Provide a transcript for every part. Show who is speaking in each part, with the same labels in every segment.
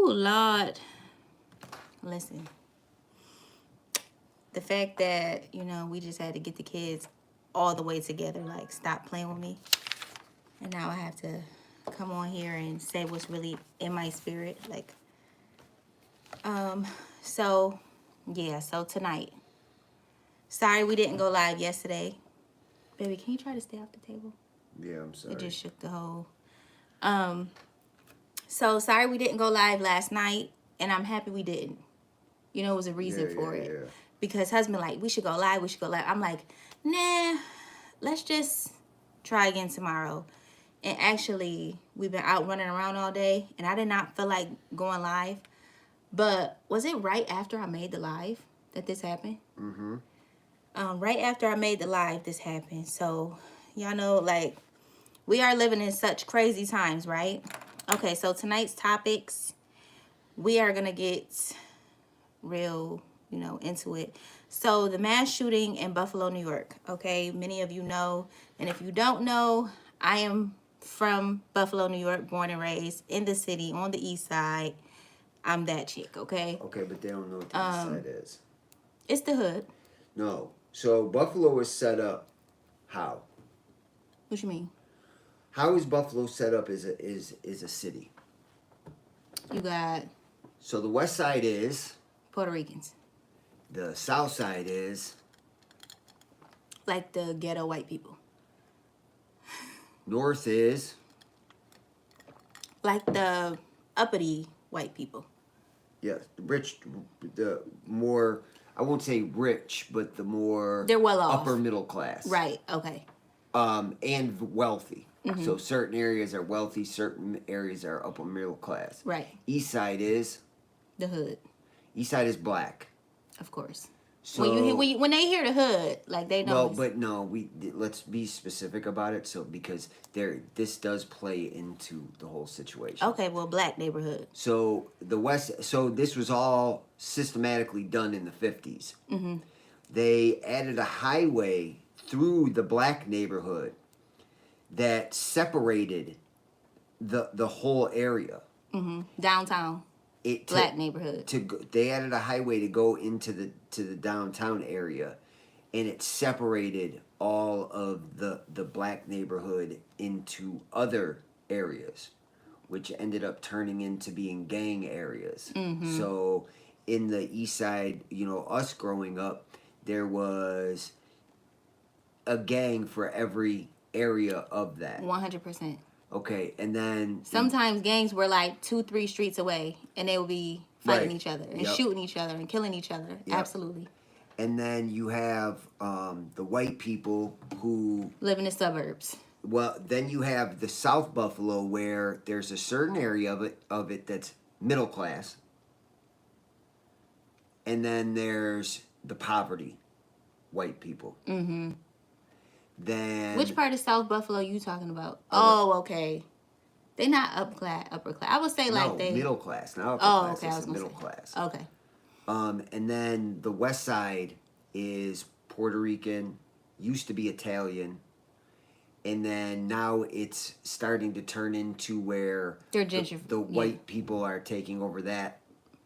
Speaker 1: Ooh, Lord. Listen. The fact that, you know, we just had to get the kids all the way together, like, stop playing with me. And now I have to come on here and say what's really in my spirit. Like, so, yeah, so tonight. Sorry we didn't go live yesterday. Baby, can you try to stay off the table?
Speaker 2: Yeah, I'm sorry.
Speaker 1: It just shook the whole. So sorry we didn't go live last night, and I'm happy we didn't. You know, it was a reason for it.
Speaker 2: Yeah.
Speaker 1: Because husband like, we should go live, we should go live. I'm like, nah, let's just try again tomorrow. And actually, we've been out running around all day, and I did not feel like going live. But was it right after I made the live that this happened?
Speaker 2: Mm-hmm.
Speaker 1: Right after I made the live, this happened. So, y'all know, like, we are living in such crazy times, right? Okay, so tonight's topics, we are going to get real, you know, into it. So, the mass shooting in Buffalo, New York, okay? Many of you know. And if you don't know, I am from Buffalo, New York, born and raised in the city on the east side. I'm that chick, okay?
Speaker 2: Okay, but they don't know what the east side is.
Speaker 1: It's the hood.
Speaker 2: No. So Buffalo is set up how?
Speaker 1: What you mean?
Speaker 2: How is Buffalo set up as a city?
Speaker 1: You got
Speaker 2: So the west side is,
Speaker 1: Puerto Ricans.
Speaker 2: the south side is,
Speaker 1: Like the ghetto white people.
Speaker 2: north is,
Speaker 1: Like the uppity white people.
Speaker 2: yes, the more, I won't say rich, but the more
Speaker 1: They're well off.
Speaker 2: upper middle class.
Speaker 1: Right, okay.
Speaker 2: And wealthy.
Speaker 1: Mm-hmm.
Speaker 2: So certain areas are wealthy, certain areas are upper middle class.
Speaker 1: Right.
Speaker 2: East side is,
Speaker 1: The hood,
Speaker 2: east side is black.
Speaker 1: of course.
Speaker 2: So
Speaker 1: when they hear the hood, like they know.
Speaker 2: well, but no, let's be specific about it. So because this does play into the whole situation.
Speaker 1: Okay, well, black neighborhood.
Speaker 2: So the west. So this was all systematically done in the 50s.
Speaker 1: Mm-hmm.
Speaker 2: They added a highway through the black neighborhood that separated the whole area.
Speaker 1: Mm-hmm. Downtown. Black neighborhood.
Speaker 2: They added a highway to go into the downtown area, and it separated all of the black neighborhood into other areas, which ended up turning into being gang areas.
Speaker 1: Mm-hmm.
Speaker 2: So in the east side, you know, us growing up, there was a gang for every area of that.
Speaker 1: 100%.
Speaker 2: Okay, and then
Speaker 1: sometimes gangs were like 2-3 streets away, and they would be fighting each other and shooting each other and killing each other. Yep. Absolutely.
Speaker 2: And then you have the white people who
Speaker 1: live in the suburbs.
Speaker 2: Well, then you have the South Buffalo, where there's a certain area of it that's middle class, and then there's the poverty white people.
Speaker 1: Mm-hmm.
Speaker 2: Then
Speaker 1: which part of South Buffalo you talking about? Oh, okay. They not upper class. I would say like they
Speaker 2: middle class, not upper class.
Speaker 1: Okay, I was
Speaker 2: middle
Speaker 1: say.
Speaker 2: class.
Speaker 1: Okay.
Speaker 2: And then the west side is Puerto Rican, used to be Italian, and then now it's starting to turn into where
Speaker 1: they're
Speaker 2: the white people are taking over that,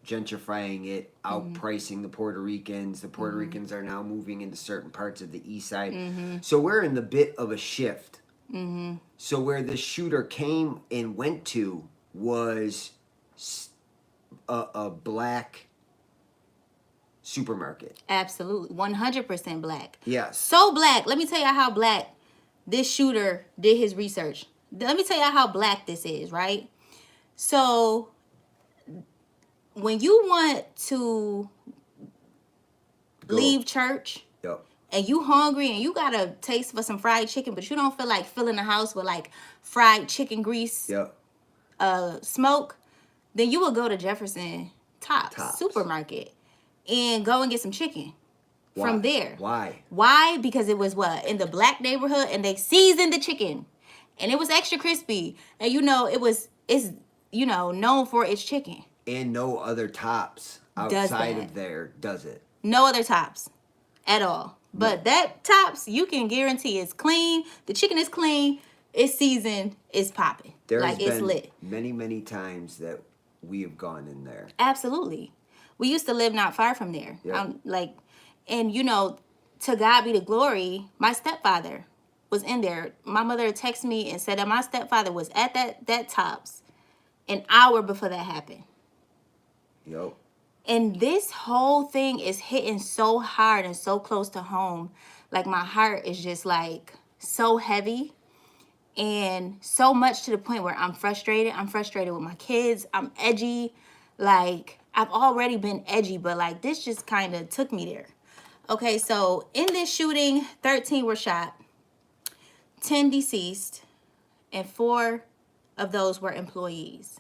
Speaker 2: gentrifying it, outpricing the Puerto Ricans. The Puerto Ricans are now moving into certain parts of the east side.
Speaker 1: Mm-hmm.
Speaker 2: So we're in the bit of a shift.
Speaker 1: Mm-hmm.
Speaker 2: So where the shooter came and went to was a black supermarket.
Speaker 1: Absolutely. 100% black.
Speaker 2: Yes.
Speaker 1: So black. Let me tell you how black this shooter did his research. Let me tell you how black this is, right? So when you want to leave church and you hungry and you got a taste for some fried chicken, but you don't feel like filling the house with like fried chicken grease, smoke, then you will go to Jefferson Tops Supermarket and go and get some chicken from there. Why? Because it was in the black neighborhood, and they seasoned the chicken and it was extra crispy, and it's known for its chicken.
Speaker 2: And no other Tops outside of there does it.
Speaker 1: No other Tops at all. But that Tops, you can guarantee it's clean. The chicken is clean. It's seasoned. It's popping.
Speaker 2: There's
Speaker 1: it's lit.
Speaker 2: Many, many times that we have gone in there.
Speaker 1: Absolutely. We used to live not far from there.
Speaker 2: Yep.
Speaker 1: And you know, to God be the glory, my stepfather was in there. My mother texted me and said that my stepfather was at that Tops an hour before that happened.
Speaker 2: Yep.
Speaker 1: And this whole thing is hitting so hard and so close to home. Like my heart is just like so heavy and so much to the point where I'm frustrated. I'm frustrated with my kids. I'm edgy. Like I've already been edgy, but like this just kind of took me there. Okay, so in this shooting, 13 were shot, 10 deceased, and 4 of those were employees.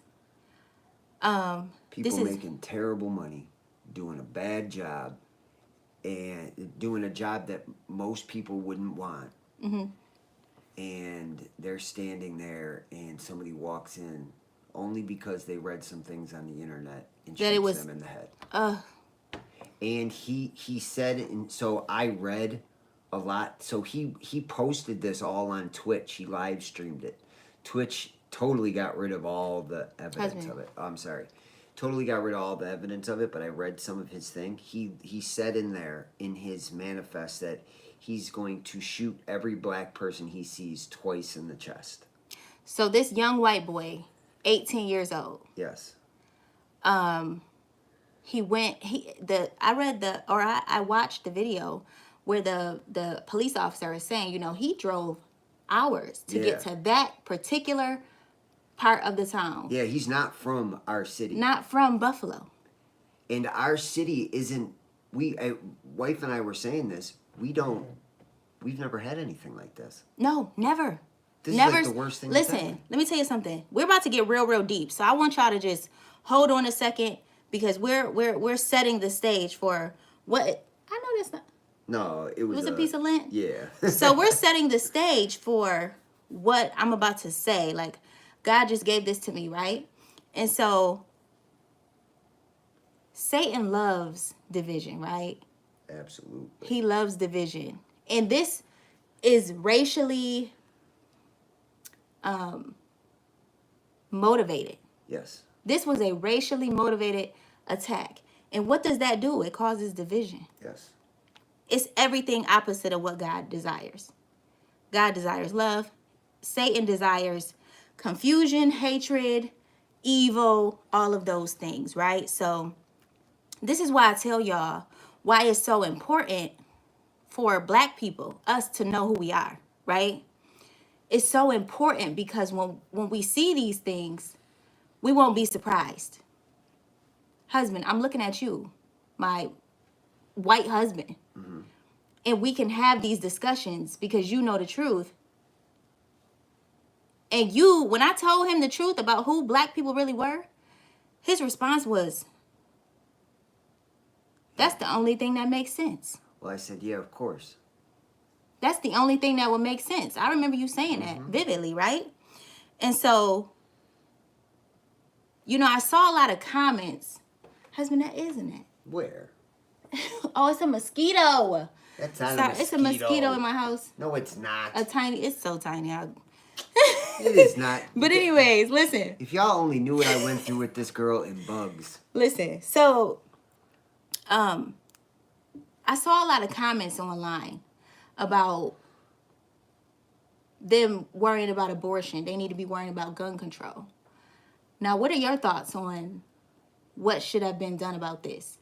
Speaker 2: People
Speaker 1: This is
Speaker 2: making terrible money, doing a bad job, and doing a job that most people wouldn't want. And they're standing there, and somebody walks in only because they read some things on the internet and
Speaker 1: That it
Speaker 2: shoots
Speaker 1: was-
Speaker 2: them in the head.
Speaker 1: uh
Speaker 2: And he said, and so I read a lot. So he posted this all on Twitch. He live streamed it. Twitch totally got rid of all the evidence of it. Oh, I'm sorry, totally got rid of all the evidence of it. But I read some of his thing. He said in there in his manifest that he's going to shoot every black person he sees twice in the chest.
Speaker 1: So this young white boy, 18 years old,
Speaker 2: Yes.
Speaker 1: I watched the video where the police officer is saying, you know, he drove hours to get to that particular part of the town.
Speaker 2: Yeah, he's not from our city.
Speaker 1: Not from Buffalo.
Speaker 2: And our city isn't. Wife and I were saying this. We've never had anything like this.
Speaker 1: No, never.
Speaker 2: This
Speaker 1: Never.
Speaker 2: is like the worst thing. That's
Speaker 1: Listen,
Speaker 2: happened.
Speaker 1: let me tell you something. We're about to get real deep. So I want y'all to just hold on a second because we're setting the stage for what I know that's not.
Speaker 2: No, it
Speaker 1: It was a piece of lint.
Speaker 2: Yeah.
Speaker 1: So we're setting the stage for what I'm about to say. Like God just gave this to me, right? And so Satan loves division, right?
Speaker 2: Absolutely.
Speaker 1: He loves division. And this is racially motivated.
Speaker 2: Yes.
Speaker 1: This was a racially motivated attack. And what does that do? It causes division.
Speaker 2: Yes.
Speaker 1: It's everything opposite of what God desires. God desires love. Satan desires confusion, hatred, evil, all of those things, right? So this is why I tell y'all why it's so important for black people, us to know who we are, right? It's so important because when we see these things, we won't be surprised. Husband, I'm looking at you, my white husband. Mm-hmm. And we can have these discussions because you know the truth. And when I told him the truth about who black people really were, his response was, that's the only thing that makes sense.
Speaker 2: Well, I said, yeah, of course.
Speaker 1: That's the only thing that would make sense. I remember you saying that vividly, right? And so, you know, I saw a lot of comments. Husband, that isn't it?
Speaker 2: Where?
Speaker 1: Oh, it's a mosquito.
Speaker 2: That's not
Speaker 1: Sorry,
Speaker 2: a mosquito.
Speaker 1: it's a mosquito in my house.
Speaker 2: No, it's not.
Speaker 1: It's so tiny.
Speaker 2: It is not.
Speaker 1: But anyways, listen.
Speaker 2: If y'all only knew what I went through with this girl and bugs.
Speaker 1: Listen, so, I saw a lot of comments online about them worrying about abortion. They need to be worrying about gun control. Now, what are your thoughts on what should have been done about this?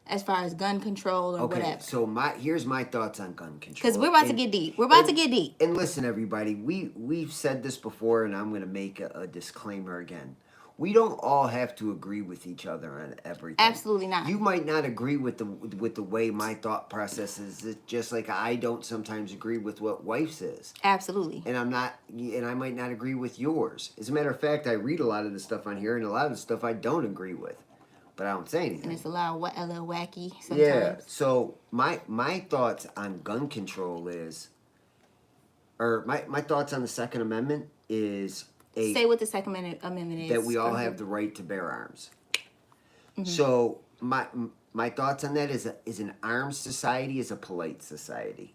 Speaker 1: As far as gun control or whatever.
Speaker 2: So here's my thoughts on gun control.
Speaker 1: Because we're about to get deep. We're about to get deep.
Speaker 2: And listen, everybody, we've said this before, and I'm going to make a disclaimer again. We don't all have to agree with each other on everything.
Speaker 1: Absolutely not.
Speaker 2: You might not agree with the way my thought process is, just like I don't sometimes agree with what wife's is.
Speaker 1: Absolutely.
Speaker 2: And I might not agree with yours. As a matter of fact, I read a lot of the stuff on here, and a lot of the stuff I don't agree with, but I don't say anything.
Speaker 1: And it's a little wacky sometimes.
Speaker 2: Yeah. So my thoughts on gun control my thoughts on the Second Amendment is.
Speaker 1: Say what the Second Amendment is.
Speaker 2: That we all have the right to bear arms. Mm-hmm. So my thoughts on that is an armed society is a polite society.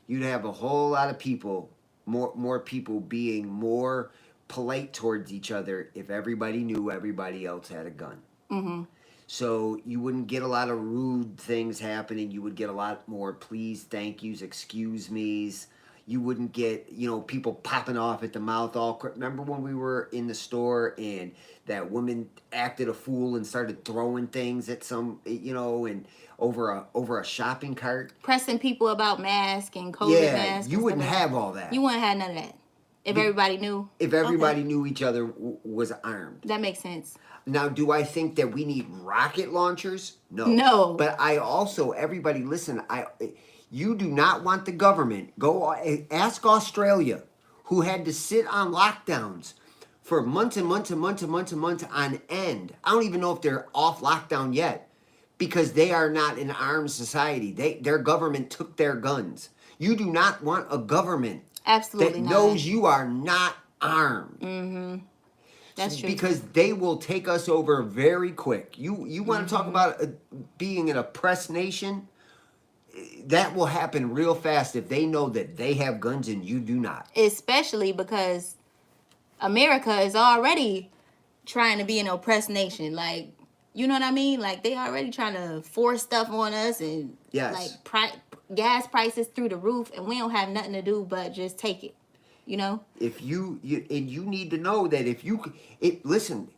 Speaker 2: You'd have a whole lot of people, more people being more polite towards each other if everybody knew everybody else had a gun.
Speaker 1: Mm-hmm.
Speaker 2: So you wouldn't get a lot of rude things happening. You would get a lot more please, thank yous, excuse me's. You wouldn't get, people popping off at the mouth remember when we were in the store and that woman acted a fool and started throwing things at some, and over a shopping cart?
Speaker 1: Pressing people about masks and COVID
Speaker 2: Yeah,
Speaker 1: masks.
Speaker 2: you
Speaker 1: and
Speaker 2: wouldn't
Speaker 1: stuff like
Speaker 2: have
Speaker 1: that.
Speaker 2: all that.
Speaker 1: You wouldn't have none of that. If everybody knew.
Speaker 2: If everybody
Speaker 1: Okay.
Speaker 2: knew each other was armed.
Speaker 1: That makes sense.
Speaker 2: Now, do I think that we need rocket launchers? No.
Speaker 1: No.
Speaker 2: But I also, everybody listen, you do not want the government. Go ask Australia, who had to sit on lockdowns for months and months and months and months and months on end. I don't even know if they're off lockdown yet because they are not an armed society. Their government took their guns. You do not want a government
Speaker 1: Absolutely
Speaker 2: that
Speaker 1: not.
Speaker 2: knows you are not armed.
Speaker 1: Mm-hmm. That's true.
Speaker 2: Because they will take us over very quick. You want to talk about being an oppressed nation? That will happen real fast if they know that they have guns and you do not.
Speaker 1: Especially because America is already trying to be an oppressed nation. Like, you know what I mean? Like, they already trying to force stuff on us and
Speaker 2: Yes.
Speaker 1: like gas prices through the roof, and we don't have nothing to do but just take it.
Speaker 2: If you need to know that listen,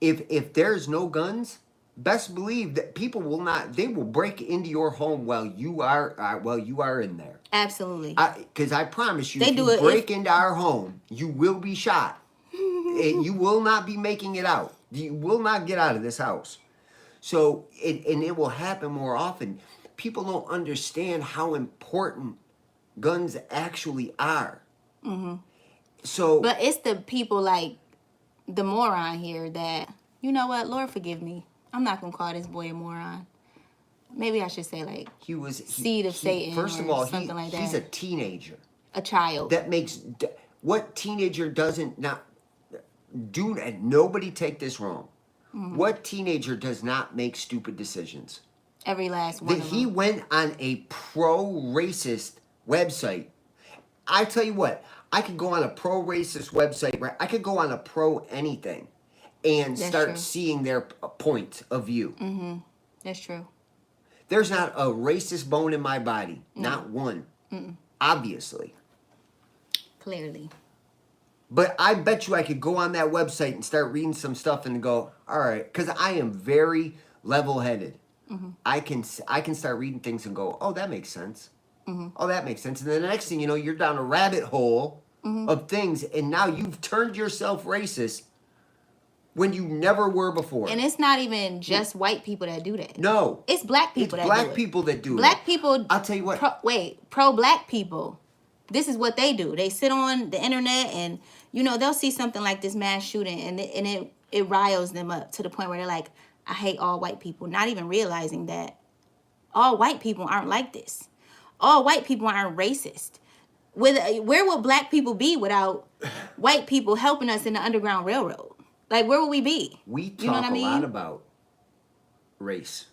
Speaker 2: if there's no guns, best believe that people will not. They will break into your home while you are in there.
Speaker 1: Absolutely.
Speaker 2: Because I promise you,
Speaker 1: They
Speaker 2: if
Speaker 1: do
Speaker 2: you
Speaker 1: it
Speaker 2: break into our home, you will be shot. And you will not be making it out. You will not get out of this house. So it will happen more often. People don't understand how important guns actually are.
Speaker 1: Mm-hmm.
Speaker 2: So,
Speaker 1: but it's the people like the moron here that, you know what, Lord forgive me. I'm not going to call this boy a moron. Maybe I should say like seed of Satan
Speaker 2: first
Speaker 1: or
Speaker 2: of all,
Speaker 1: something like that.
Speaker 2: He's a teenager.
Speaker 1: A child.
Speaker 2: That makes, what teenager doesn't not do, and nobody take this wrong. Mm-hmm. What teenager does not make stupid decisions?
Speaker 1: Every last one of them.
Speaker 2: He went on a pro-racist website. I tell you what, I could go on a pro-racist website, right? I could go on a pro-anything and start seeing their point of view.
Speaker 1: Mm-hmm. That's true.
Speaker 2: There's not a racist bone in my body. Not one.
Speaker 1: Mm-mm.
Speaker 2: Obviously.
Speaker 1: Clearly.
Speaker 2: But I bet you I could go on that website and start reading some stuff and go, all right, because I am very level-headed. Mm-hmm. I can start reading things and go, oh, that makes sense. Mm-hmm. Oh, that makes sense. And then the next thing you know, you're down a rabbit hole of things, and now you've turned yourself racist when you never were before.
Speaker 1: And it's not even just white people that do that.
Speaker 2: No.
Speaker 1: It's black people that do it.
Speaker 2: It's black people that do it.
Speaker 1: Black people,
Speaker 2: I'll tell you what.
Speaker 1: Pro-black people, this is what they do. They sit on the internet and, they'll see something like this mass shooting and it riles them up to the point where they're like, I hate all white people. Not even realizing that all white people aren't like this. All white people aren't racist. Where would black people be without white people helping us in the Underground Railroad? Like, where would we be?
Speaker 2: We talk a lot about race.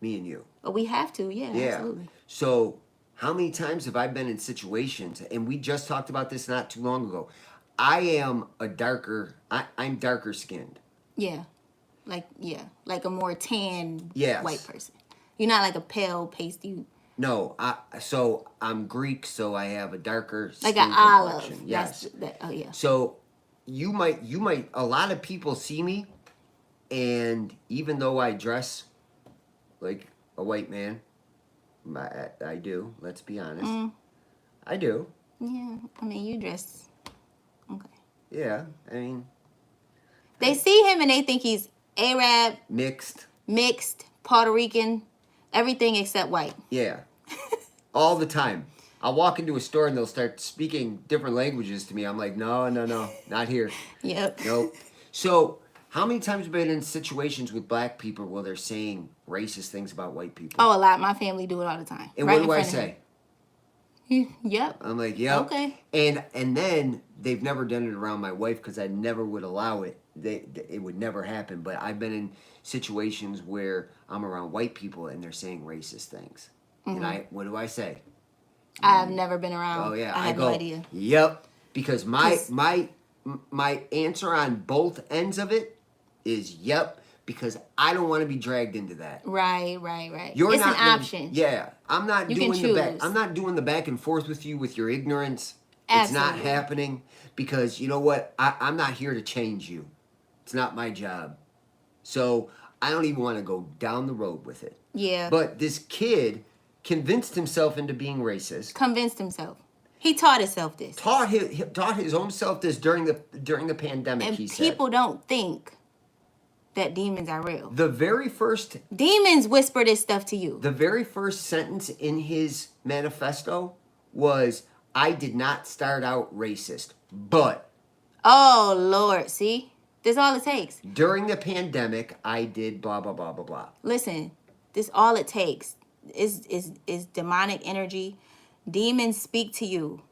Speaker 2: Me and you.
Speaker 1: But we have to, yeah. Absolutely.
Speaker 2: So, how many times have I been in situations, and we just talked about this not too long ago. I'm darker skinned.
Speaker 1: Yeah. Like a more tan
Speaker 2: Yes.
Speaker 1: white person. You're not like a pale pasty.
Speaker 2: No, so I'm Greek, so I have a darker
Speaker 1: Like
Speaker 2: skin
Speaker 1: an olive.
Speaker 2: complexion. Yes.
Speaker 1: Oh yeah.
Speaker 2: So you might a lot of people see me, and even though I dress like a white man, I do, let's be honest. I do.
Speaker 1: Yeah, I mean, you dress okay.
Speaker 2: Yeah, I mean,
Speaker 1: they see him and they think he's Arab,
Speaker 2: mixed,
Speaker 1: Puerto Rican, everything except white.
Speaker 2: Yeah. All the time. I'll walk into a store and they'll start speaking different languages to me. I'm like, no, not here.
Speaker 1: Yep.
Speaker 2: Nope. So, how many times have you been in situations with black people where they're saying racist things about white people?
Speaker 1: Oh, a lot. My family do it all the time.
Speaker 2: And what do I say?
Speaker 1: Yep.
Speaker 2: I'm like, yep.
Speaker 1: Okay.
Speaker 2: And then they've never done it around my wife because I never would allow it. It would never happen. But I've been in situations where I'm around white people and they're saying racist things. Mm-hmm. And what do I say?
Speaker 1: I've never been around.
Speaker 2: Oh yeah,
Speaker 1: I have no idea.
Speaker 2: Yep. Because my my answer on both ends of it is yep, because I don't want to be dragged into that.
Speaker 1: Right.
Speaker 2: You're
Speaker 1: It's an
Speaker 2: not gonna,
Speaker 1: option.
Speaker 2: yeah, I'm not
Speaker 1: You can
Speaker 2: doing the back.
Speaker 1: choose.
Speaker 2: I'm not doing the back and forth with you with your ignorance. It's not
Speaker 1: Absolutely.
Speaker 2: happening because you know what? I'm not here to change you. It's not my job. So I don't even want to go down the road with it.
Speaker 1: Yeah.
Speaker 2: But this kid convinced himself into being racist.
Speaker 1: Convinced himself. He taught himself this.
Speaker 2: Taught his own self this during the pandemic.
Speaker 1: And
Speaker 2: he said
Speaker 1: people don't think that demons are real.
Speaker 2: the very first
Speaker 1: Demons whisper this stuff to you.
Speaker 2: the very first sentence in his manifesto was, "I did not start out racist, but
Speaker 1: Oh, Lord. See? This all it takes.
Speaker 2: during the pandemic, I did blah blah blah blah blah."
Speaker 1: Listen, this all it takes is demonic energy. Demons speak to you.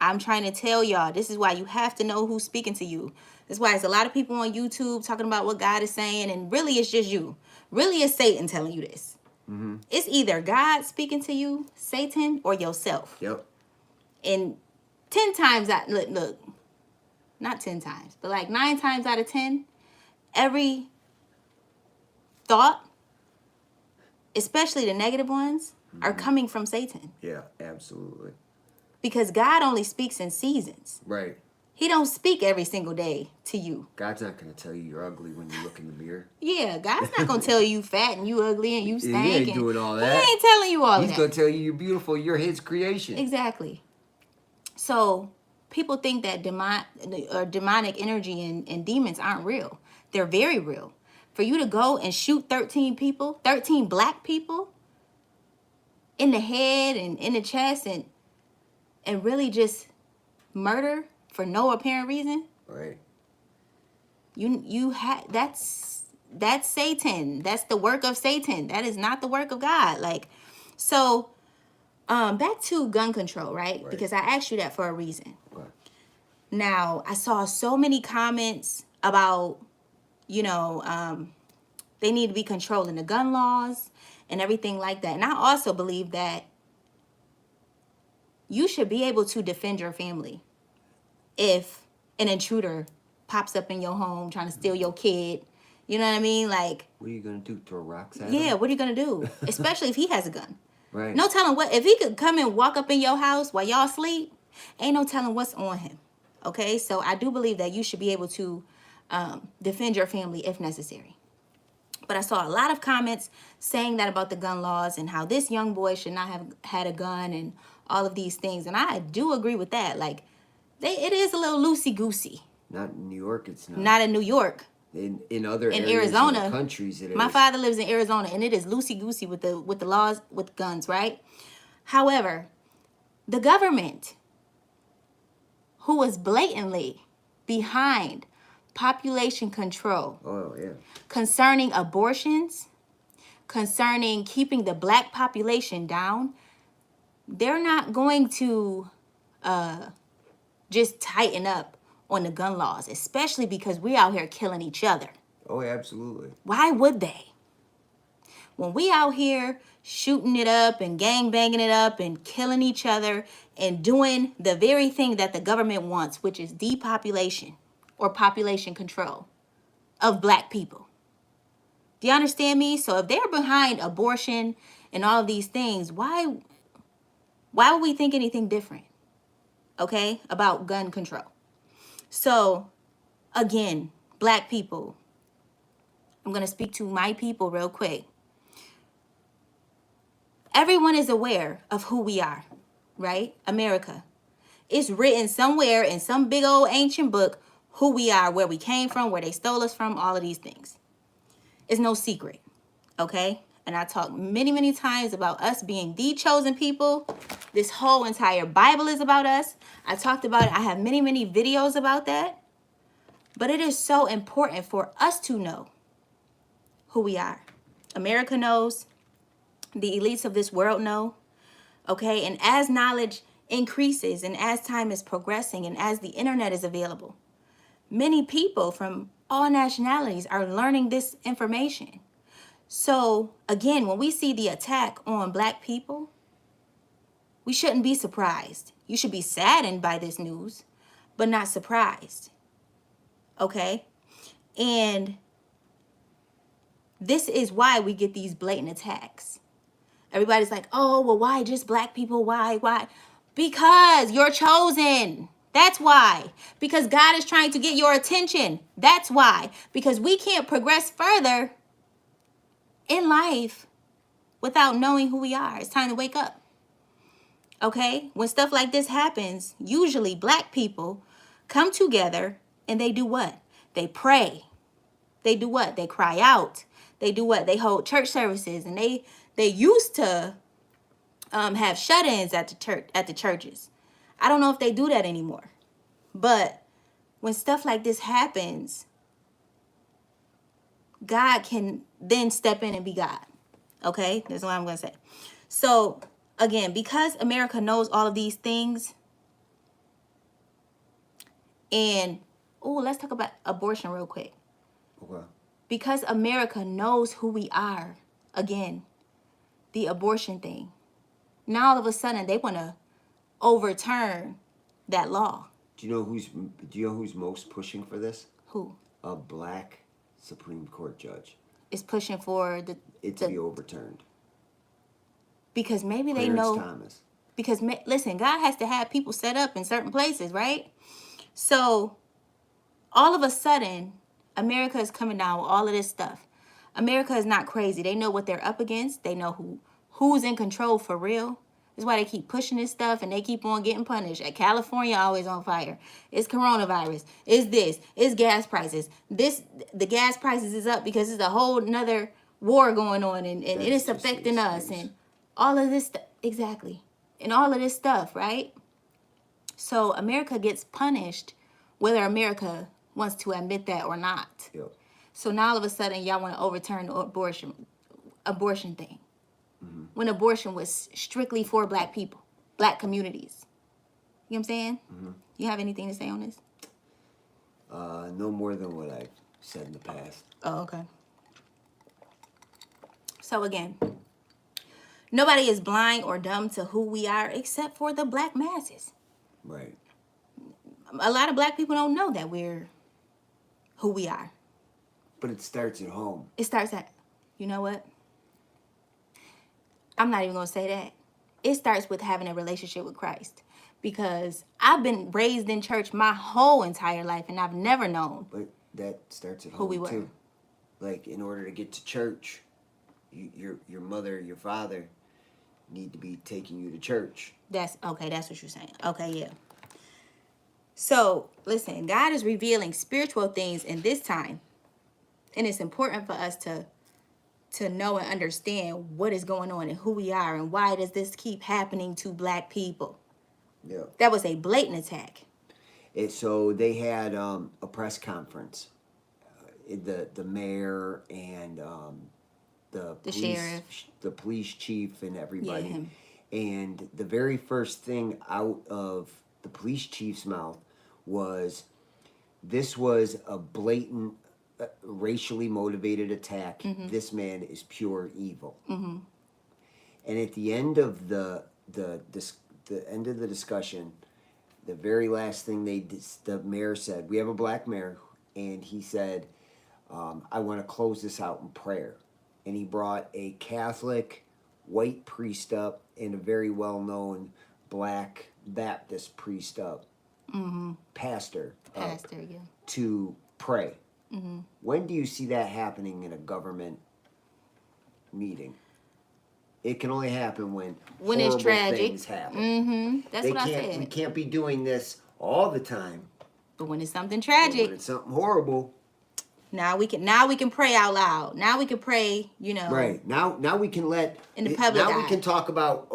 Speaker 1: I'm trying to tell y'all, this is why you have to know who's speaking to you. That's why there's a lot of people on YouTube talking about what God is saying, and really it's just you. Really it's Satan telling you this.
Speaker 2: Mm-hmm.
Speaker 1: It's either God speaking to you, Satan, or yourself.
Speaker 2: Yep.
Speaker 1: And 10 times, look, not 10 times, but like 9 times out of 10, every thought, especially the negative ones, are coming from Satan.
Speaker 2: Yeah, absolutely.
Speaker 1: Because God only speaks in seasons.
Speaker 2: Right.
Speaker 1: He don't speak every single day to you.
Speaker 2: God's not going to tell you you're ugly when you look in the mirror.
Speaker 1: Yeah, God's not going to tell you fat and you ugly and you
Speaker 2: He
Speaker 1: stank.
Speaker 2: ain't doing all that.
Speaker 1: He ain't telling you all
Speaker 2: He's
Speaker 1: that.
Speaker 2: going to tell you you're beautiful. You're his creation.
Speaker 1: Exactly. So people think that demonic energy and demons aren't real. They're very real. For you to go and shoot 13 people, 13 black people in the head and in the chest and really just murder for no apparent reason,
Speaker 2: Right.
Speaker 1: that's Satan. That's the work of Satan. That is not the work of God. Like, so back to gun control, right? Because I asked you that for a reason.
Speaker 2: Right.
Speaker 1: Now, I saw so many comments about, they need to be controlling the gun laws and everything like that. And I also believe that you should be able to defend your family if an intruder pops up in your home trying to steal your kid. You know what I mean? Like,
Speaker 2: what are you going to do? Throw rocks at him?
Speaker 1: yeah, what are you going to do? Especially if he has a gun.
Speaker 2: Right.
Speaker 1: No telling what. If he could come and walk up in your house while y'all sleep, ain't no telling what's on him. Okay? So I do believe that you should be able to defend your family if necessary. But I saw a lot of comments saying that about the gun laws and how this young boy should not have had a gun and all of these things. And I do agree with that. Like, it is a little loosey-goosey.
Speaker 2: Not in New York, it's not.
Speaker 1: Not in New York.
Speaker 2: In other
Speaker 1: In
Speaker 2: areas
Speaker 1: Arizona,
Speaker 2: in the countries, it is.
Speaker 1: My father lives in Arizona, and it is loosey-goosey with the laws with guns, right? However, the government, who was blatantly behind population control,
Speaker 2: Oh, yeah.
Speaker 1: concerning abortions, concerning keeping the black population down, they're not going to just tighten up on the gun laws, especially because we out here killing each other.
Speaker 2: Oh, absolutely.
Speaker 1: Why would they? When we out here shooting it up and gang banging it up and killing each other and doing the very thing that the government wants, which is depopulation or population control of black people. Do you understand me? So if they're behind abortion and all of these things, why would we think anything different? Okay? About gun control. So, again, black people, I'm going to speak to my people real quick. Everyone is aware of who we are, right? America. It's written somewhere in some big old ancient book who we are, where we came from, where they stole us from, all of these things. It's no secret, okay? And I talk many, many times about us being the chosen people. This whole entire Bible is about us. I talked about it. I have many, many videos about that. But it is so important for us to know who we are. America knows. The elites of this world know. Okay? And as knowledge increases and as time is progressing and as the internet is available, many people from all nationalities are learning this information. So, again, when we see the attack on black people, we shouldn't be surprised. You should be saddened by this news, but not surprised. Okay? And this is why we get these blatant attacks. Everybody's like, oh, well, why just black people? Why? Because you're chosen. That's why. Because God is trying to get your attention. That's why. Because we can't progress further in life without knowing who we are. It's time to wake up. Okay? When stuff like this happens, usually black people come together and they do what? They pray. They do what? They cry out. They do what? They hold church services, and they used to have shut-ins at the churches. I don't know if they do that anymore. But when stuff like this happens, God can then step in and be God. Okay? That's what I'm going to say. So, again, because America knows all of these things, and, let's talk about abortion real quick.
Speaker 2: Okay.
Speaker 1: Because America knows who we are, again, the abortion thing. Now all of a sudden they want to overturn that law.
Speaker 2: Do you know who's most pushing for this?
Speaker 1: Who?
Speaker 2: A black Supreme Court judge.
Speaker 1: Is pushing for
Speaker 2: it to be overturned.
Speaker 1: Because maybe
Speaker 2: Clarence
Speaker 1: they know.
Speaker 2: Thomas.
Speaker 1: Because listen, God has to have people set up in certain places, right? So all of a sudden, America is coming down with all of this stuff. America is not crazy. They know what they're up against. They know who's in control for real. That's why they keep pushing this stuff and they keep on getting punished. California always on fire. It's coronavirus. It's this. It's gas prices. The gas prices is up because there's a whole nother war going on and it's affecting us and all of this stuff. Exactly. And all of this stuff, right? So America gets punished whether America wants to admit that or not.
Speaker 2: Yep.
Speaker 1: So now all of a sudden y'all want to overturn the abortion thing. Mm-hmm. When abortion was strictly for black people, black communities. You know what I'm saying? Mm-hmm. You have anything to say on this?
Speaker 2: No more than what I've said in the past.
Speaker 1: Oh, okay. So again, nobody is blind or dumb to who we are except for the black masses.
Speaker 2: Right.
Speaker 1: A lot of black people don't know that we're who we are.
Speaker 2: But it starts at home.
Speaker 1: It starts at, you know what? I'm not even going to say that. It starts with having a relationship with Christ. Because I've been raised in church my whole entire life and I've never known.
Speaker 2: But that starts at home
Speaker 1: who we were.
Speaker 2: Too. Like in order to get to church, your mother, your father need to be taking you to church.
Speaker 1: That's okay, that's what you're saying. Okay, yeah. So, listen, God is revealing spiritual things in this time. And it's important for us to know and understand what is going on and who we are and why does this keep happening to black people.
Speaker 2: Yeah.
Speaker 1: That was a blatant attack.
Speaker 2: So they had a press conference. The mayor and the
Speaker 1: sheriff,
Speaker 2: the police chief and everybody.
Speaker 1: Yeah, him.
Speaker 2: And the very first thing out of the police chief's mouth was, this was a blatant racially motivated attack. Mm-hmm. This man is pure evil. Mm-hmm. And at the end of the end of the discussion, the very last thing the mayor said, we have a black mayor, and he said, I want to close this out in prayer. And he brought a Catholic white priest up and a very well-known black Baptist priest up, mm-hmm. pastor
Speaker 1: yeah,
Speaker 2: to pray. Mm-hmm. When do you see that happening in a government meeting? It can only happen when
Speaker 1: it's tragic
Speaker 2: things happen.
Speaker 1: Mm-hmm. That's what I said.
Speaker 2: We can't be doing this all the time.
Speaker 1: But when it's something tragic,
Speaker 2: when it's something horrible,
Speaker 1: now we can pray out loud. Now we can pray,
Speaker 2: Right. Now we can let
Speaker 1: in the public eye.
Speaker 2: We can talk about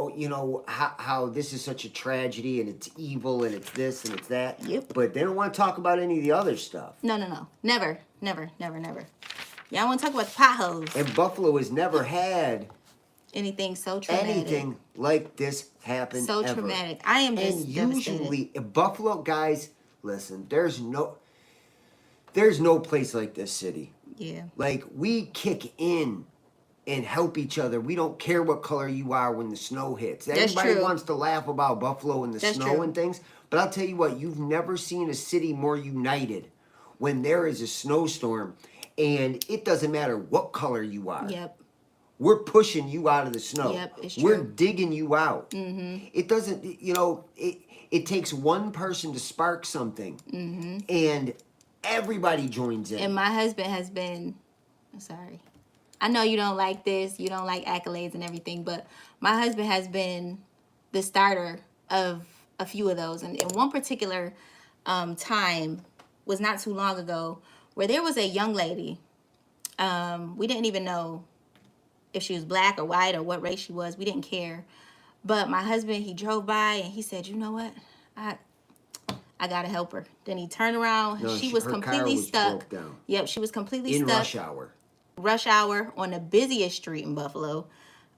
Speaker 2: how this is such a tragedy and it's evil and it's this and it's that.
Speaker 1: Yep.
Speaker 2: But they don't want to talk about any of the other stuff.
Speaker 1: No. Never. Y'all want to talk about the potholes.
Speaker 2: And Buffalo has never had
Speaker 1: anything so traumatic.
Speaker 2: Anything like this happen
Speaker 1: so
Speaker 2: ever.
Speaker 1: Traumatic. I am just
Speaker 2: usually Buffalo, guys, listen, there's no place like this city.
Speaker 1: Yeah.
Speaker 2: Like, we kick in and help each other. We don't care what color you are when the snow hits. Everybody wants to laugh about Buffalo and the snow and things. But I'll tell you what, you've never seen a city more united, when there is a snowstorm and it doesn't matter what color you are.
Speaker 1: Yep.
Speaker 2: We're pushing you out of the snow.
Speaker 1: Yep, it's
Speaker 2: We're
Speaker 1: true.
Speaker 2: digging you out.
Speaker 1: Mm-hmm.
Speaker 2: It doesn't, it takes one person to spark something,
Speaker 1: Mm-hmm.
Speaker 2: and everybody joins in.
Speaker 1: And my husband has been, I'm sorry. I know you don't like this, you don't like accolades and everything, but my husband has been the starter of a few of those. And in one particular time was not too long ago where there was a young lady. We didn't even know if she was black or white or what race she was. We didn't care. But my husband, he drove by and he said, you know what? I gotta help her. Then he turned around.
Speaker 2: No,
Speaker 1: she was
Speaker 2: her
Speaker 1: completely
Speaker 2: car was
Speaker 1: stuck.
Speaker 2: broke down.
Speaker 1: Yep, she was completely
Speaker 2: In
Speaker 1: stuck.
Speaker 2: rush hour.
Speaker 1: Rush hour on the busiest street in Buffalo.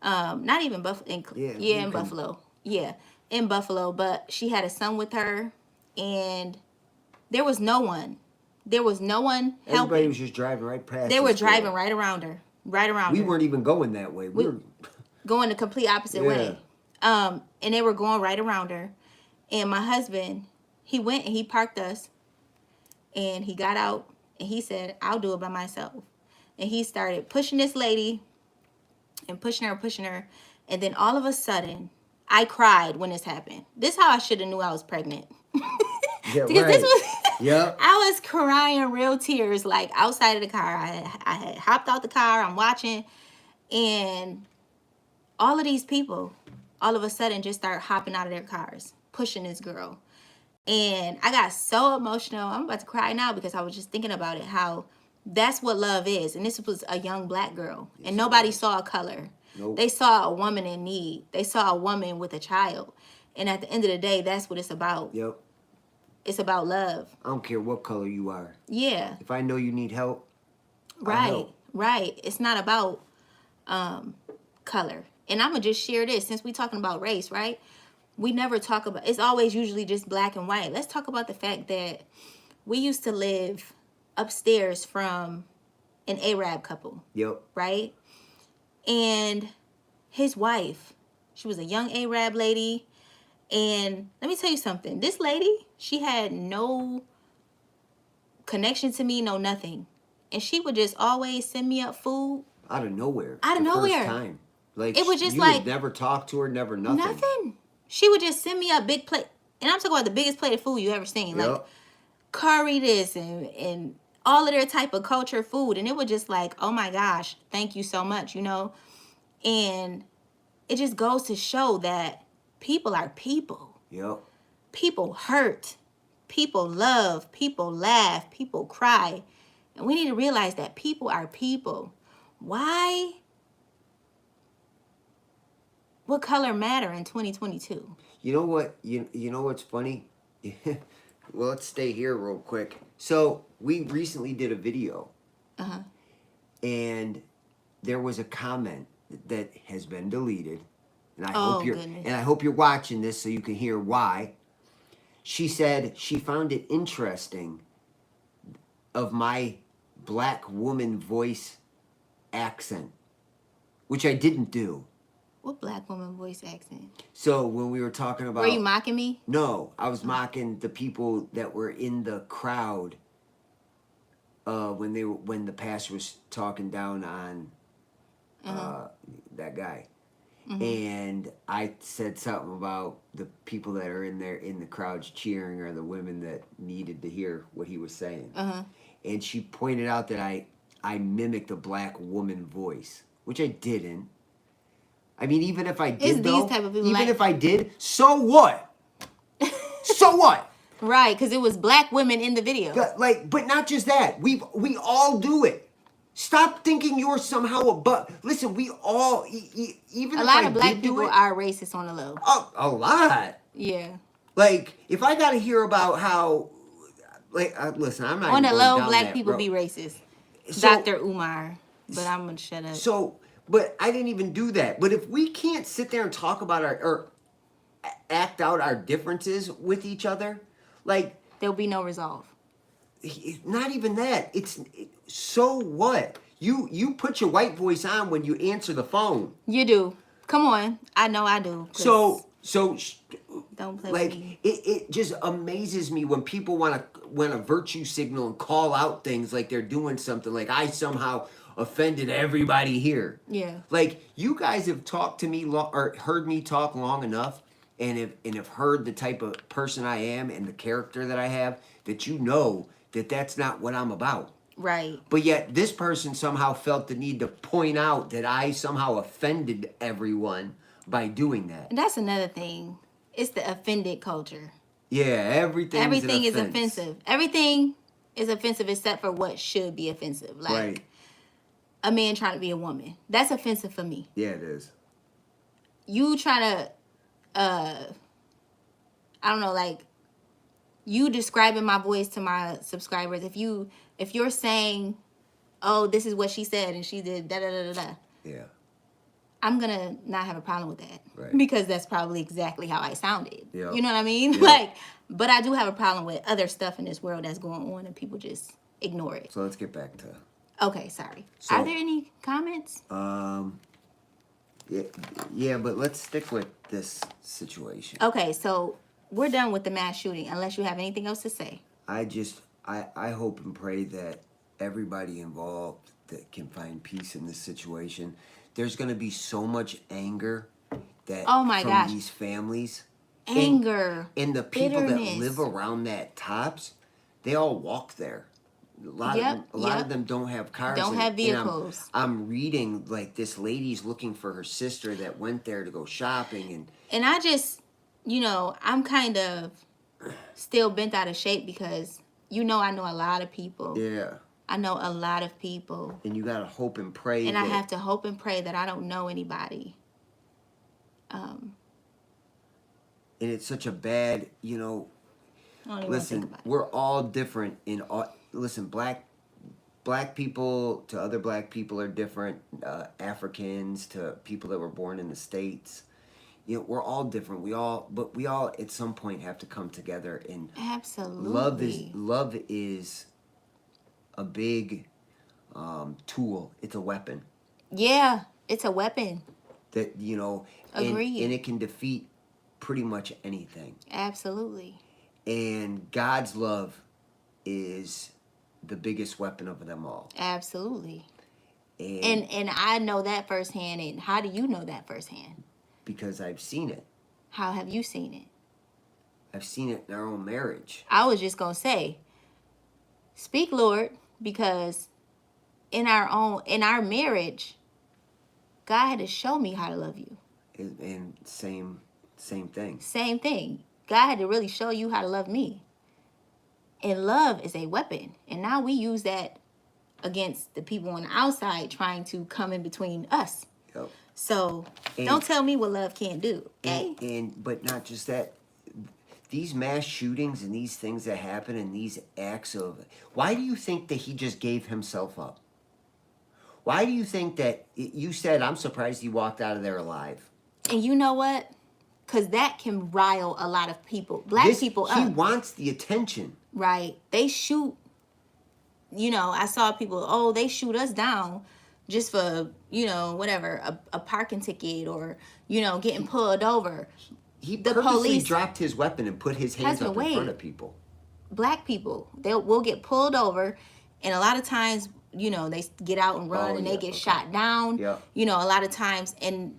Speaker 1: Not even Buffalo. In Buffalo. Yeah, in Buffalo. But she had a son with her, and there was no one. There was no one helping.
Speaker 2: Everybody was just driving right past.
Speaker 1: They were driving right around her. Right around her.
Speaker 2: We weren't even going that way. We were
Speaker 1: going the complete opposite way. And they were going right around her. And my husband, he went and he parked us. And he got out and he said, I'll do it by myself. And he started pushing this lady and pushing her. And then all of a sudden, I cried when this happened. This is how I should have knew I was pregnant.
Speaker 2: Yeah,
Speaker 1: because
Speaker 2: right.
Speaker 1: this was,
Speaker 2: yep.
Speaker 1: I was crying real tears, like outside of the car. I had hopped out the car. I'm watching. And all of these people, all of a sudden, just start hopping out of their cars, pushing this girl. And I got so emotional. I'm about to cry now because I was just thinking about it, how that's what love is. And this was a young black girl. And nobody saw a color.
Speaker 2: Nope.
Speaker 1: They saw a woman in need. They saw a woman with a child. And at the end of the day, that's what it's about.
Speaker 2: Yep.
Speaker 1: It's about love.
Speaker 2: I don't care what color you are.
Speaker 1: Yeah.
Speaker 2: If I know you need help,
Speaker 1: right.
Speaker 2: I'll help.
Speaker 1: Right. It's not about color. And I'm going to just share this since we're talking about race, right? We never talk about, it's always usually just black and white. Let's talk about the fact that we used to live upstairs from an Arab couple.
Speaker 2: Yep.
Speaker 1: Right? And his wife, she was a young Arab lady. And let me tell you something. This lady, she had no connection to me, no nothing. And she would just always send me up food.
Speaker 2: Out of nowhere.
Speaker 1: Out of nowhere.
Speaker 2: First time. Like,
Speaker 1: it was just
Speaker 2: you
Speaker 1: like,
Speaker 2: would never talk to her, never nothing.
Speaker 1: Nothing. She would just send me a big plate. And I'm talking about the biggest plate of food you ever seen.
Speaker 2: Yep.
Speaker 1: Like curry this and all of their type of culture food. And it was just like, oh my gosh, thank you so much, you know. And it just goes to show that people are people.
Speaker 2: Yep.
Speaker 1: People hurt. People love. People laugh. People cry. And we need to realize that people are people. Why? What color matter in 2022?
Speaker 2: You know what? You know what's funny? Well, let's stay here real quick. So we recently did a video, and there was a comment that has been deleted, and I hope you're watching this so you can hear why. She said she found it interesting of my black woman voice accent, which I didn't do.
Speaker 1: What black woman voice accent?
Speaker 2: So when we were talking about...
Speaker 1: Were you mocking me?
Speaker 2: No, I was mocking the people that were in the crowd when the pastor was talking down on that guy. And I said something about the people that are in there in the crowds cheering or the women that needed to hear what he was saying. And she pointed out that I mimicked a black woman voice, which I didn't. I mean, even if I did, if I did, so what? So what?
Speaker 1: Right, because it was black women in the video.
Speaker 2: But not just that. We all do it. Stop thinking you're somehow above. Listen, we all, even
Speaker 1: a
Speaker 2: if
Speaker 1: lot
Speaker 2: I
Speaker 1: of black
Speaker 2: did do
Speaker 1: people
Speaker 2: it,
Speaker 1: are racist on the low.
Speaker 2: Oh, a lot.
Speaker 1: Yeah.
Speaker 2: Like, if I got to hear about how, listen, I'm not
Speaker 1: on
Speaker 2: even
Speaker 1: the
Speaker 2: going
Speaker 1: low,
Speaker 2: down
Speaker 1: black
Speaker 2: that
Speaker 1: people
Speaker 2: road.
Speaker 1: be racist.
Speaker 2: So,
Speaker 1: Dr. Umar. But I'm going to shut up.
Speaker 2: So, but I didn't even do that. But if we can't sit there and talk about or act out our differences with each other, like...
Speaker 1: There'll be no resolve.
Speaker 2: Not even that. So what? You put your white voice on when you answer the phone.
Speaker 1: You do. Come on. I know I do.
Speaker 2: So
Speaker 1: Don't play with
Speaker 2: Like
Speaker 1: me.
Speaker 2: it just amazes me when people want to virtue signal and call out things like they're doing something. Like I somehow offended everybody here.
Speaker 1: Yeah.
Speaker 2: Like you guys have talked to me or heard me talk long enough, and have heard the type of person I am and the character that I have, that you know that that's not what I'm about.
Speaker 1: Right.
Speaker 2: But yet this person somehow felt the need to point out that I somehow offended everyone by doing that.
Speaker 1: And that's another thing. It's the offended culture.
Speaker 2: Yeah, everything
Speaker 1: is offensive. Everything is offensive except for what should be offensive. Like
Speaker 2: Right.
Speaker 1: a man trying to be a woman. That's offensive for me.
Speaker 2: Yeah, it is.
Speaker 1: You try to I don't know, like you describing my voice to my subscribers. If you're saying, "Oh, this is what she said and she did da da da da da,"
Speaker 2: Yeah.
Speaker 1: I'm gonna not have a problem with that.
Speaker 2: Right.
Speaker 1: Because that's probably exactly how I sounded.
Speaker 2: Yeah.
Speaker 1: You know what I mean?
Speaker 2: Yeah.
Speaker 1: Like, but I do have a problem with other stuff in this world that's going on and people just ignore it.
Speaker 2: So let's get back to.
Speaker 1: Okay, sorry.
Speaker 2: So-
Speaker 1: Are there any comments?
Speaker 2: Yeah, but let's stick with this situation.
Speaker 1: Okay, so we're done with the mass shooting unless you have anything else to say.
Speaker 2: I hope and pray that everybody involved that can find peace in this situation. There's going to be so much anger that
Speaker 1: Oh my
Speaker 2: from
Speaker 1: gosh.
Speaker 2: these families.
Speaker 1: Anger.
Speaker 2: And the people
Speaker 1: bitterness.
Speaker 2: that live around that tops, they all walk there. A lot
Speaker 1: Yep,
Speaker 2: of them don't have cars.
Speaker 1: Don't have
Speaker 2: and
Speaker 1: vehicles.
Speaker 2: I'm reading like this lady's looking for her sister that went there to go shopping,
Speaker 1: And I just, I'm kind of still bent out of shape because, I know a lot of people.
Speaker 2: yeah.
Speaker 1: I know a lot of people.
Speaker 2: And you gotta hope and pray.
Speaker 1: And I have to hope and pray that I don't know anybody.
Speaker 2: And it's such a bad,
Speaker 1: I don't even want to think
Speaker 2: listen,
Speaker 1: about it.
Speaker 2: we're all different in all. Listen, black people to other black people are different. Africans to people that were born in the States. We're all different. We all at some point have to come together, and
Speaker 1: Absolutely.
Speaker 2: love is a big tool. It's a weapon
Speaker 1: Yeah, it's a weapon.
Speaker 2: that
Speaker 1: Agreed.
Speaker 2: and it can defeat pretty much anything.
Speaker 1: Absolutely.
Speaker 2: And God's love is the biggest weapon of them all.
Speaker 1: Absolutely.
Speaker 2: And
Speaker 1: And I know that firsthand. And how do you know that firsthand?
Speaker 2: because I've seen it.
Speaker 1: How have you seen it?
Speaker 2: I've seen it in our own marriage.
Speaker 1: I was just going to say, speak, Lord, because in our marriage, God had to show me how to love you.
Speaker 2: And same thing.
Speaker 1: Same thing. God had to really show you how to love me. And love is a weapon. And now we use that against the people on the outside trying to come in between us.
Speaker 2: Yep.
Speaker 1: So don't tell me what love can't do. Okay?
Speaker 2: But not just that. These mass shootings and these things that happen and these acts of, why do you think that he just gave himself up? Why do you think that you said, I'm surprised he walked out of there alive?
Speaker 1: And you know what? Because that can rile a lot of people. Black people
Speaker 2: He
Speaker 1: up.
Speaker 2: wants the attention.
Speaker 1: Right. They shoot. I saw people, they shoot us down just for, whatever, a parking ticket or, getting pulled over.
Speaker 2: He
Speaker 1: The
Speaker 2: purposely
Speaker 1: police-
Speaker 2: dropped his weapon and put his hands
Speaker 1: Husband,
Speaker 2: up in front
Speaker 1: wait.
Speaker 2: of people.
Speaker 1: Black people, will get pulled over. And a lot of times, they get out and run
Speaker 2: Oh,
Speaker 1: and they
Speaker 2: yeah,
Speaker 1: get
Speaker 2: okay.
Speaker 1: shot down.
Speaker 2: Yeah.
Speaker 1: A lot of times. And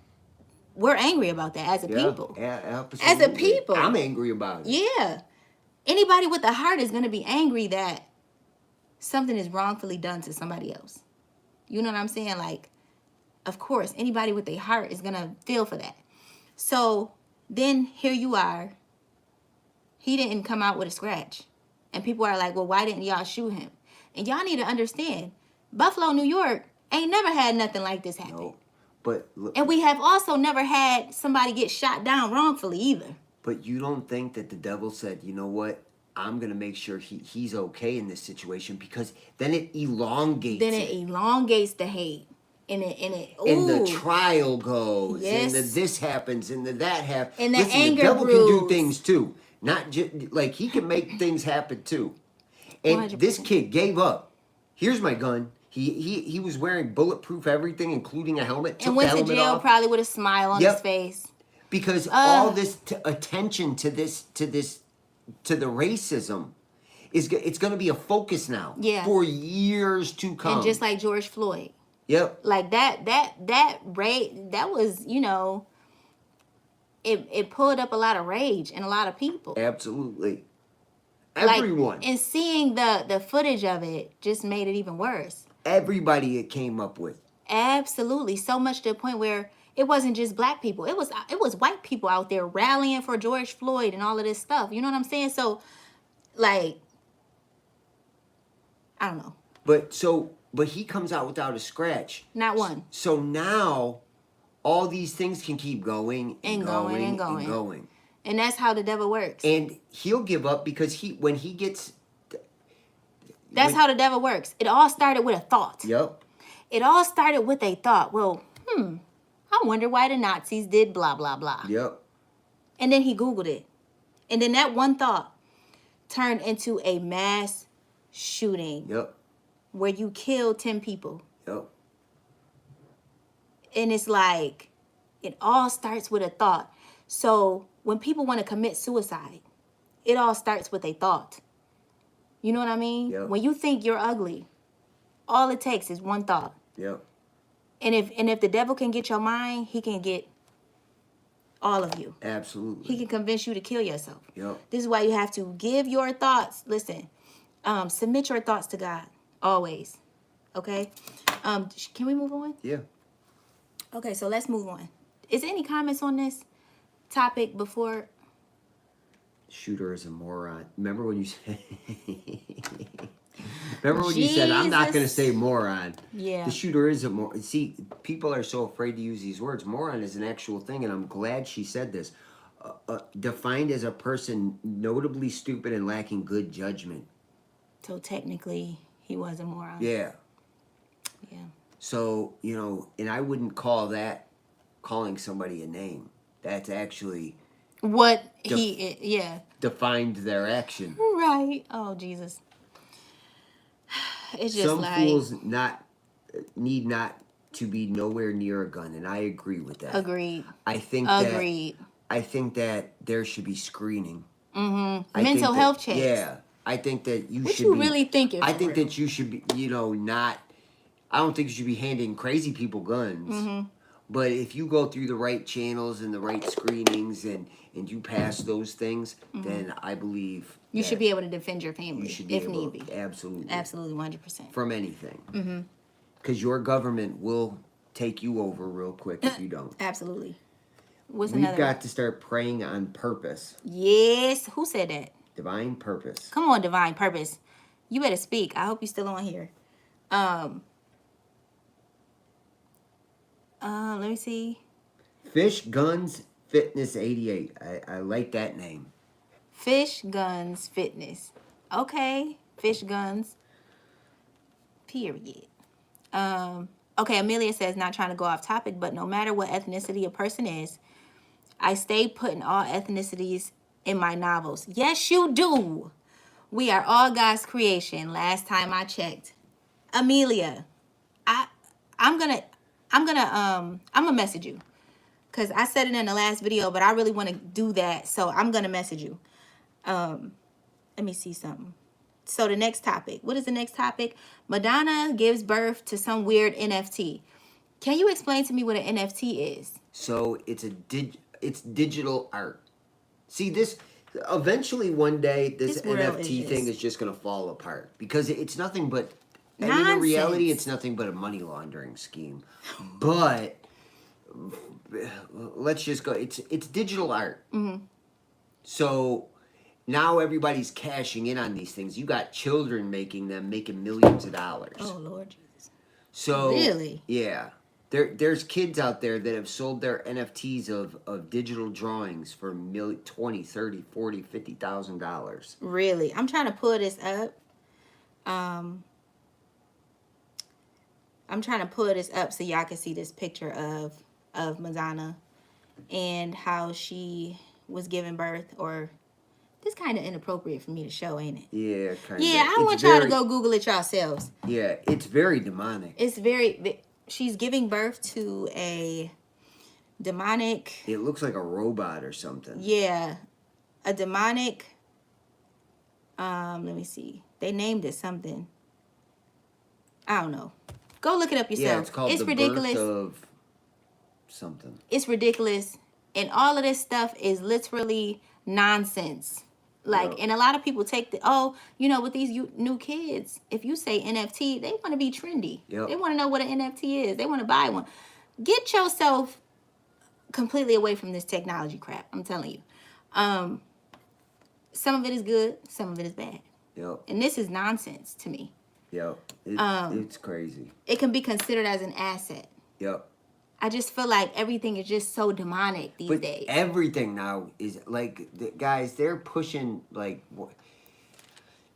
Speaker 1: we're angry about that as a people.
Speaker 2: Yeah,
Speaker 1: As a people.
Speaker 2: I'm angry about it.
Speaker 1: Yeah. Anybody with a heart is going to be angry that something is wrongfully done to somebody else. You know what I'm saying? Like, of course, anybody with a heart is going to feel for that. So then here you are. He didn't come out with a scratch. And people are like, well, why didn't y'all shoot him? And y'all need to understand, Buffalo, New York ain't never had nothing like this happen.
Speaker 2: No, but look,
Speaker 1: And we have also never had somebody get shot down wrongfully either.
Speaker 2: but you don't think that the devil said, you know what? I'm gonna make sure he's okay in this situation, because then it elongates.
Speaker 1: Then it elongates the hate. And
Speaker 2: and the
Speaker 1: ooh.
Speaker 2: trial goes,
Speaker 1: Yes.
Speaker 2: and the this happens, and the that happens.
Speaker 1: And the
Speaker 2: Listen,
Speaker 1: anger
Speaker 2: the devil can do
Speaker 1: brews.
Speaker 2: things too. Not just like he can make things happen too. And
Speaker 1: 100%.
Speaker 2: this kid gave up. Here's my gun. He was wearing bulletproof everything, including a helmet. Took
Speaker 1: And went
Speaker 2: the
Speaker 1: to
Speaker 2: helmet
Speaker 1: jail
Speaker 2: off.
Speaker 1: probably with a smile on
Speaker 2: Yep.
Speaker 1: his face.
Speaker 2: because all this attention to the racism it's going to be a focus now for years to come.
Speaker 1: And just like George Floyd.
Speaker 2: Yep.
Speaker 1: Like that rate, that was, you know, it pulled up a lot of rage in a lot of people.
Speaker 2: Absolutely. Everyone.
Speaker 1: Like, and seeing the footage of it just made it even worse.
Speaker 2: Everybody it came up with.
Speaker 1: Absolutely. So much to the point where it wasn't just black people. It was white people out there rallying for George Floyd and all of this stuff. You know what I'm saying? So, like, I don't know.
Speaker 2: But he comes out without a scratch.
Speaker 1: Not one.
Speaker 2: So now all these things can keep going and going and going.
Speaker 1: And that's how the devil works.
Speaker 2: And he'll give up because
Speaker 1: that's how the devil works. It all started with a thought.
Speaker 2: Yep.
Speaker 1: It all started with a thought. Well, I wonder why the Nazis did blah, blah, blah.
Speaker 2: Yep.
Speaker 1: And then he Googled it. And then that one thought turned into a mass shooting.
Speaker 2: Yep.
Speaker 1: Where you killed 10 people.
Speaker 2: Yep.
Speaker 1: And it's like, it all starts with a thought. So when people want to commit suicide, it all starts with a thought. You know what I mean?
Speaker 2: Yep.
Speaker 1: When you think you're ugly, all it takes is one thought.
Speaker 2: Yep.
Speaker 1: And if the devil can get your mind, he can get all of you.
Speaker 2: Absolutely.
Speaker 1: He can convince you to kill yourself.
Speaker 2: Yep.
Speaker 1: This is why you have to give your thoughts. Listen, submit your thoughts to God. Always. Okay? Can we move on?
Speaker 2: Yeah.
Speaker 1: Okay, so let's move on. Is there any comments on this topic before?
Speaker 2: Shooter is a moron. Remember when you said you said I'm not going to say moron.
Speaker 1: Yeah.
Speaker 2: The shooter is a moron. See, people are so afraid to use these words. Moron is an actual thing, and I'm glad she said this. Defined as a person notably stupid and lacking good judgment.
Speaker 1: So technically, he was a moron.
Speaker 2: Yeah.
Speaker 1: Yeah.
Speaker 2: So, you know, and I wouldn't call that calling somebody a name. That's actually
Speaker 1: what
Speaker 2: defined their action.
Speaker 1: Right. Oh, Jesus. It's just
Speaker 2: some fools need not to be nowhere near a gun, and I agree with that.
Speaker 1: Agreed.
Speaker 2: I think that there should be screening.
Speaker 1: Mm-hmm. Mental health checks.
Speaker 2: Yeah. I think that you
Speaker 1: what
Speaker 2: should
Speaker 1: you
Speaker 2: be...
Speaker 1: really thinking
Speaker 2: I think
Speaker 1: real?
Speaker 2: that you should be, you know, not... I don't think you should be handing crazy people guns.
Speaker 1: Mm-hmm.
Speaker 2: But if you go through the right channels and the right screenings and you pass those things, then I believe...
Speaker 1: You should be able to defend your family if need be.
Speaker 2: Absolutely.
Speaker 1: Absolutely, 100%.
Speaker 2: From anything. Because your government will take you over real quick if you don't.
Speaker 1: Absolutely.
Speaker 2: We've got to start praying on purpose.
Speaker 1: Yes. Who said that?
Speaker 2: Divine purpose.
Speaker 1: Come on, divine purpose. You better speak. I hope you're still on here. Let me see.
Speaker 2: Fish Guns Fitness 88. I like that name.
Speaker 1: Fish Guns Fitness. Okay. Fish Guns. Period. Okay, Amelia says, not trying to go off topic, but no matter what ethnicity a person is, I stay putting all ethnicities in my novels. Yes, you do. We are all God's creation. Last time I checked. Amelia, I'm gonna message you. Cause I said it in the last video, but I really want to do that. So I'm gonna message you. Let me see something. So the next topic. What is the next topic? Madonna gives birth to some weird NFT. Can you explain to me what an NFT is?
Speaker 2: So it's it's digital art. See, this eventually one day this NFT thing is just gonna fall apart because it's nothing but. I mean, in reality, it's nothing but a money laundering scheme. But let's just go. It's digital art.
Speaker 1: Mm-hmm.
Speaker 2: So now everybody's cashing in on these things. You got children making millions of dollars.
Speaker 1: Oh, Lord Jesus.
Speaker 2: So
Speaker 1: really?
Speaker 2: Yeah. There's kids out there that have sold their NFTs of digital drawings for $20,000, $30,000, $40,000, $50,000.
Speaker 1: Really? I'm trying to pull this up. I'm trying to pull this up so y'all can see this picture of Madonna and how she was giving birth. Or this kind of inappropriate for me to show, ain't it?
Speaker 2: Yeah, kind of.
Speaker 1: Yeah, I want y'all to go Google it yourselves.
Speaker 2: Yeah, it's very demonic.
Speaker 1: It's very... She's giving birth to a demonic.
Speaker 2: It looks like a robot or something.
Speaker 1: Yeah, a demonic. Let me see. They named it something. I don't know. Go look it up yourself.
Speaker 2: Yeah, it's called the
Speaker 1: ridiculous.
Speaker 2: Birth of something.
Speaker 1: It's ridiculous, and all of this stuff is literally nonsense. Like,
Speaker 2: Yep.
Speaker 1: and a lot of people take with these new kids, if you say NFT, they want to be trendy.
Speaker 2: Yep.
Speaker 1: They want to know what an NFT is. They want to buy one. Get yourself completely away from this technology crap. I'm telling you. Some of it is good, some of it is bad.
Speaker 2: Yep.
Speaker 1: And this is nonsense to me.
Speaker 2: Yep. It's crazy.
Speaker 1: It can be considered as an asset.
Speaker 2: Yep.
Speaker 1: I just feel like everything is just so demonic these days.
Speaker 2: Everything now is like, guys, they're pushing, like,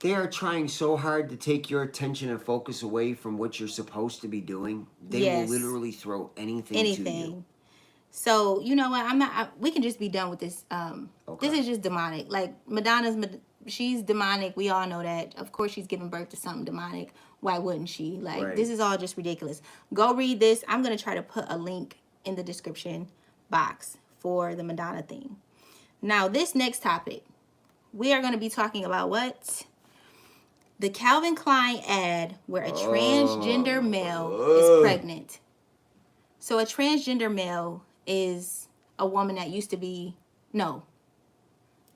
Speaker 2: they are trying so hard to take your attention and focus away from what you're supposed to be doing. They will literally throw anything to you.
Speaker 1: So, you know what? We can just be done with this.
Speaker 2: Okay.
Speaker 1: This is just demonic. Like, she's demonic. We all know that. Of course, she's giving birth to something demonic. Why wouldn't she? Like,
Speaker 2: Right.
Speaker 1: This is all just ridiculous. Go read this. I'm going to try to put a link in the description box for the Madonna thing. Now, this next topic, we are going to be talking about what? The Calvin Klein ad where a transgender male is pregnant. So a transgender male is a woman that used to be, no.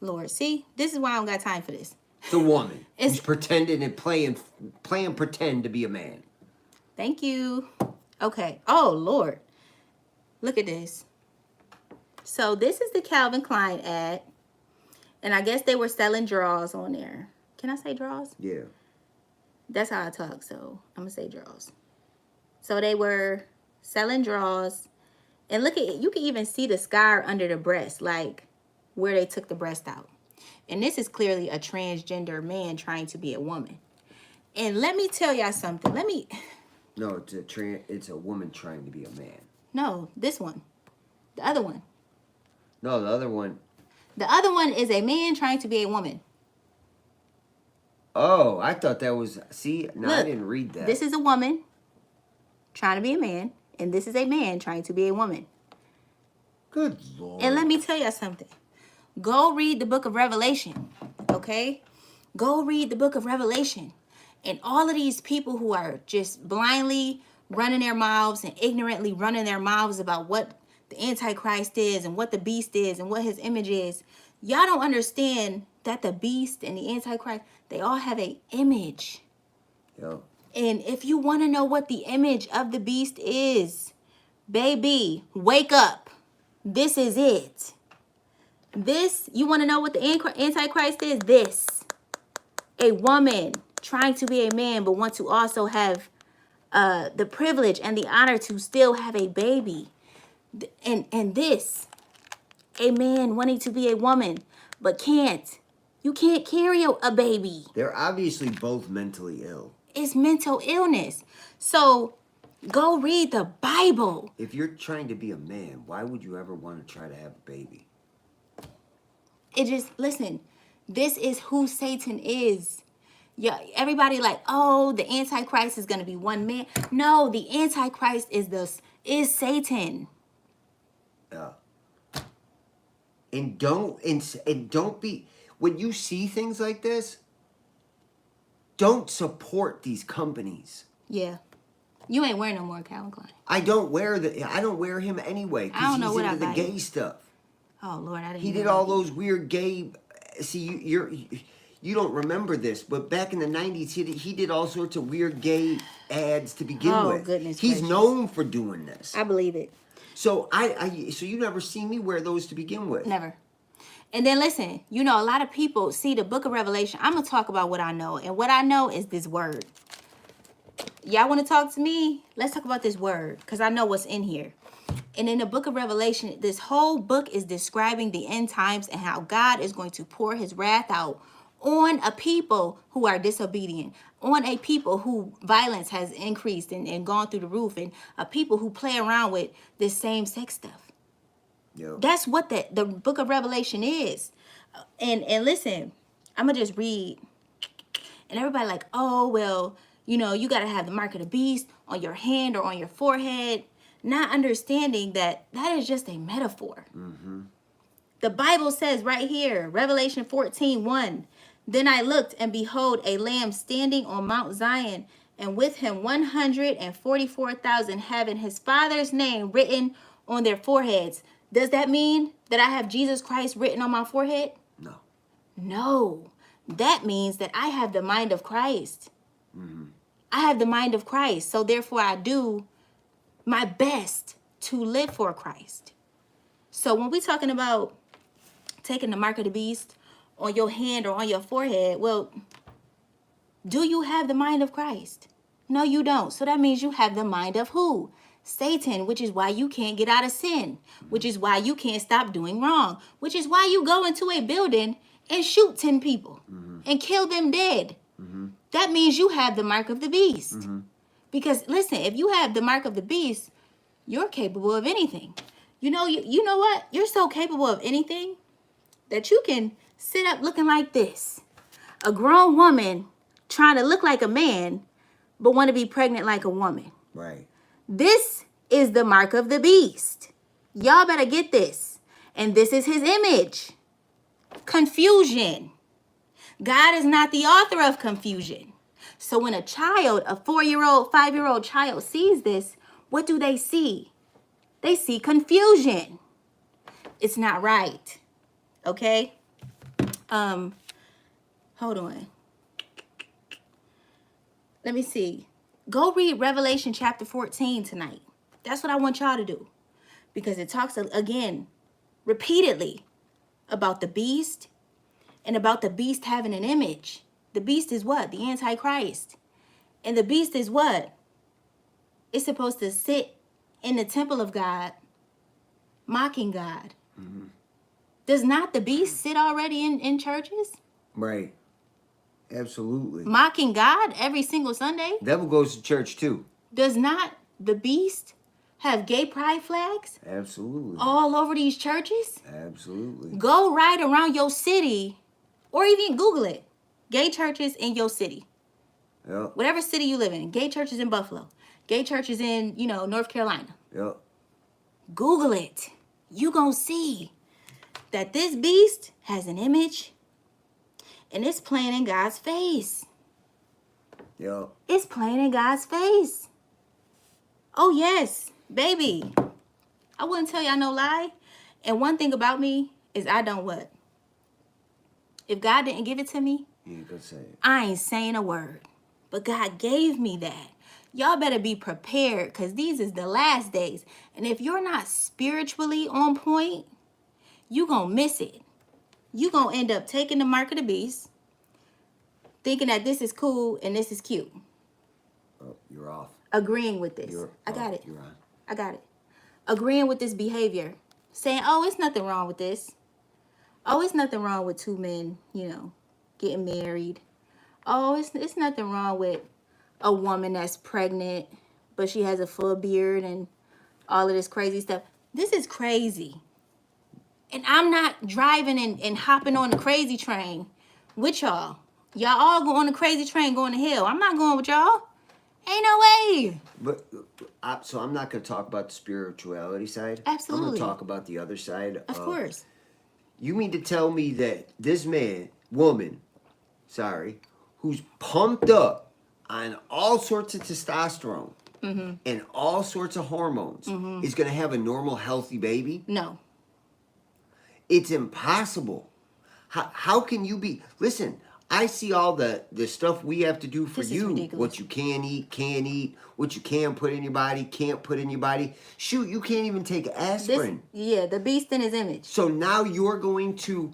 Speaker 1: Lord, see? This is why I don't got time for this.
Speaker 2: The woman who's pretending and playing pretend to be a man.
Speaker 1: Thank you. Okay. Oh, Lord. Look at this. So this is the Calvin Klein ad. And I guess they were selling drawers on there. Can I say drawers?
Speaker 2: Yeah.
Speaker 1: That's how I talk, so I'm going to say drawers. So they were selling drawers. And look at it. You can even see the scar under the breast, like where they took the breast out. And this is clearly a transgender man trying to be a woman. And let me tell y'all something.
Speaker 2: No, it's a woman trying to be a man.
Speaker 1: No, this one. The other one.
Speaker 2: No, the other one.
Speaker 1: The other one is a man trying to be a woman.
Speaker 2: Oh, I thought that was... See, no,
Speaker 1: Look,
Speaker 2: I didn't read that.
Speaker 1: This is a woman trying to be a man. And this is a man trying to be a woman.
Speaker 2: Good Lord.
Speaker 1: And let me tell you something. Go read the book of Revelation, okay? Go read the book of Revelation. And all of these people who are just blindly running their mouths and ignorantly running their mouths about what the Antichrist is and what the beast is and what his image is. Y'all don't understand that the beast and the Antichrist, they all have an image.
Speaker 2: Yep.
Speaker 1: And if you want to know what the image of the beast is, baby, wake up. This is it. You want to know what the Antichrist is? This. A woman trying to be a man, but want to also have the privilege and the honor to still have a baby. And this. A man wanting to be a woman, but can't. You can't carry a baby.
Speaker 2: They're obviously both mentally ill.
Speaker 1: It's mental illness. So go read the Bible.
Speaker 2: If you're trying to be a man, why would you ever want to try to have a baby?
Speaker 1: Listen, this is who Satan is. Yeah, everybody like, oh, the Antichrist is gonna be one man. No, the Antichrist is Satan.
Speaker 2: Yeah. And don't be, when you see things like this, don't support these companies.
Speaker 1: Yeah. You ain't wearing no more Calvin Klein.
Speaker 2: I don't wear him anyway
Speaker 1: I don't know
Speaker 2: because
Speaker 1: what
Speaker 2: he's into
Speaker 1: I
Speaker 2: the
Speaker 1: buy.
Speaker 2: gay stuff.
Speaker 1: Oh Lord, I didn't.
Speaker 2: He did all those weird gay. See, you don't remember this, but back in the 90s, he did all sorts of weird gay ads to begin with.
Speaker 1: Oh goodness,
Speaker 2: he's
Speaker 1: gracious.
Speaker 2: known for doing this.
Speaker 1: I believe it.
Speaker 2: So so you never seen me wear those to begin with.
Speaker 1: Never. And then listen, a lot of people see the book of Revelation. I'm gonna talk about what I know, and what I know is this word. Y'all want to talk to me? Let's talk about this word, because I know what's in here. And in the book of Revelation, this whole book is describing the end times and how God is going to pour his wrath out on a people who are disobedient, on a people who violence has increased and gone through the roof, and a people who play around with this same sex stuff.
Speaker 2: Yep.
Speaker 1: That's what the book of Revelation is. And listen, I'm going to just read. And everybody like, oh, well, you got to have the mark of the beast on your hand or on your forehead. not understanding that that is just a metaphor. The Bible says right here, Revelation 14:1. Then I looked, and behold, a lamb standing on Mount Zion, and with him 144,000 having his Father's name written on their foreheads. Does that mean that I have Jesus Christ written on my forehead?
Speaker 2: No.
Speaker 1: No. That means that I have the mind of Christ. I have the mind of Christ. So therefore I do my best to live for Christ. So when we're talking about taking the mark of the beast on your hand or on your forehead, well, do you have the mind of Christ? No, you don't. So that means you have the mind of who? Satan, which is why you can't get out of sin, which is why you can't stop doing wrong, which is why you go into a building and shoot 10 people and kill them dead. That means you have the mark of the beast. Because listen, if you have the mark of the beast, you're capable of anything. You know what? You're so capable of anything that you can sit up looking like this. A grown woman trying to look like a man, but want to be pregnant like a woman.
Speaker 2: Right.
Speaker 1: This is the mark of the beast. Y'all better get this. And this is his image. Confusion. God is not the author of confusion. So when a child, a 4-year-old, 5-year-old child sees this, what do they see? They see confusion. It's not right. Okay? Hold on. Let me see. Go read Revelation chapter 14 tonight. That's what I want y'all to do. Because it talks again, repeatedly, about the beast and about the beast having an image. The beast is what? The Antichrist. And the beast is what? It's supposed to sit in the temple of God, mocking God. Does not the beast sit already in churches?
Speaker 2: Right. Absolutely.
Speaker 1: Mocking God every single Sunday?
Speaker 2: Devil goes to church too.
Speaker 1: Does not the beast have gay pride flags
Speaker 2: Absolutely.
Speaker 1: all over these churches?
Speaker 2: Absolutely.
Speaker 1: Go right around your city, or even Google it. Gay churches in your city.
Speaker 2: Yep.
Speaker 1: Whatever city you live in. Gay churches in Buffalo. Gay churches in, North Carolina.
Speaker 2: Yep.
Speaker 1: Google it. You gonna see that this beast has an image, and it's playing in God's face.
Speaker 2: Yep.
Speaker 1: It's playing in God's face. Oh, yes, baby. I wouldn't tell y'all no lie. And one thing about me is I don't what? If God didn't give it to me,
Speaker 2: You ain't gonna say it.
Speaker 1: I ain't saying a word. But God gave me that. Y'all better be prepared, because these is the last days. And if you're not spiritually on point, you gonna miss it. You gonna end up taking the mark of the beast, thinking that this is cool and this is cute.
Speaker 2: Oh, you're off.
Speaker 1: Agreeing with this. I got it. I got it. Agreeing with this behavior. Saying, oh, it's nothing wrong with this. Oh, it's nothing wrong with two men, getting married. Oh, it's nothing wrong with a woman that's pregnant, but she has a full beard and all of this crazy stuff. This is crazy. And I'm not driving and hopping on the crazy train with y'all. Y'all all go on the crazy train going to hell. I'm not going with y'all. Ain't no way.
Speaker 2: But so I'm not going to talk about the spirituality side.
Speaker 1: Absolutely.
Speaker 2: I'm going to talk about the other side.
Speaker 1: Of course.
Speaker 2: You mean to tell me that this woman, who's pumped up on all sorts of testosterone and all sorts of hormones, is going to have a normal, healthy baby?
Speaker 1: No.
Speaker 2: It's impossible. How can you be... Listen, I see all the stuff we have to do for
Speaker 1: This is
Speaker 2: you.
Speaker 1: ridiculous.
Speaker 2: What you can eat, what you can put in your body, can't put in your body. Shoot, you can't even take aspirin.
Speaker 1: The beast in his image.
Speaker 2: So now you're going to...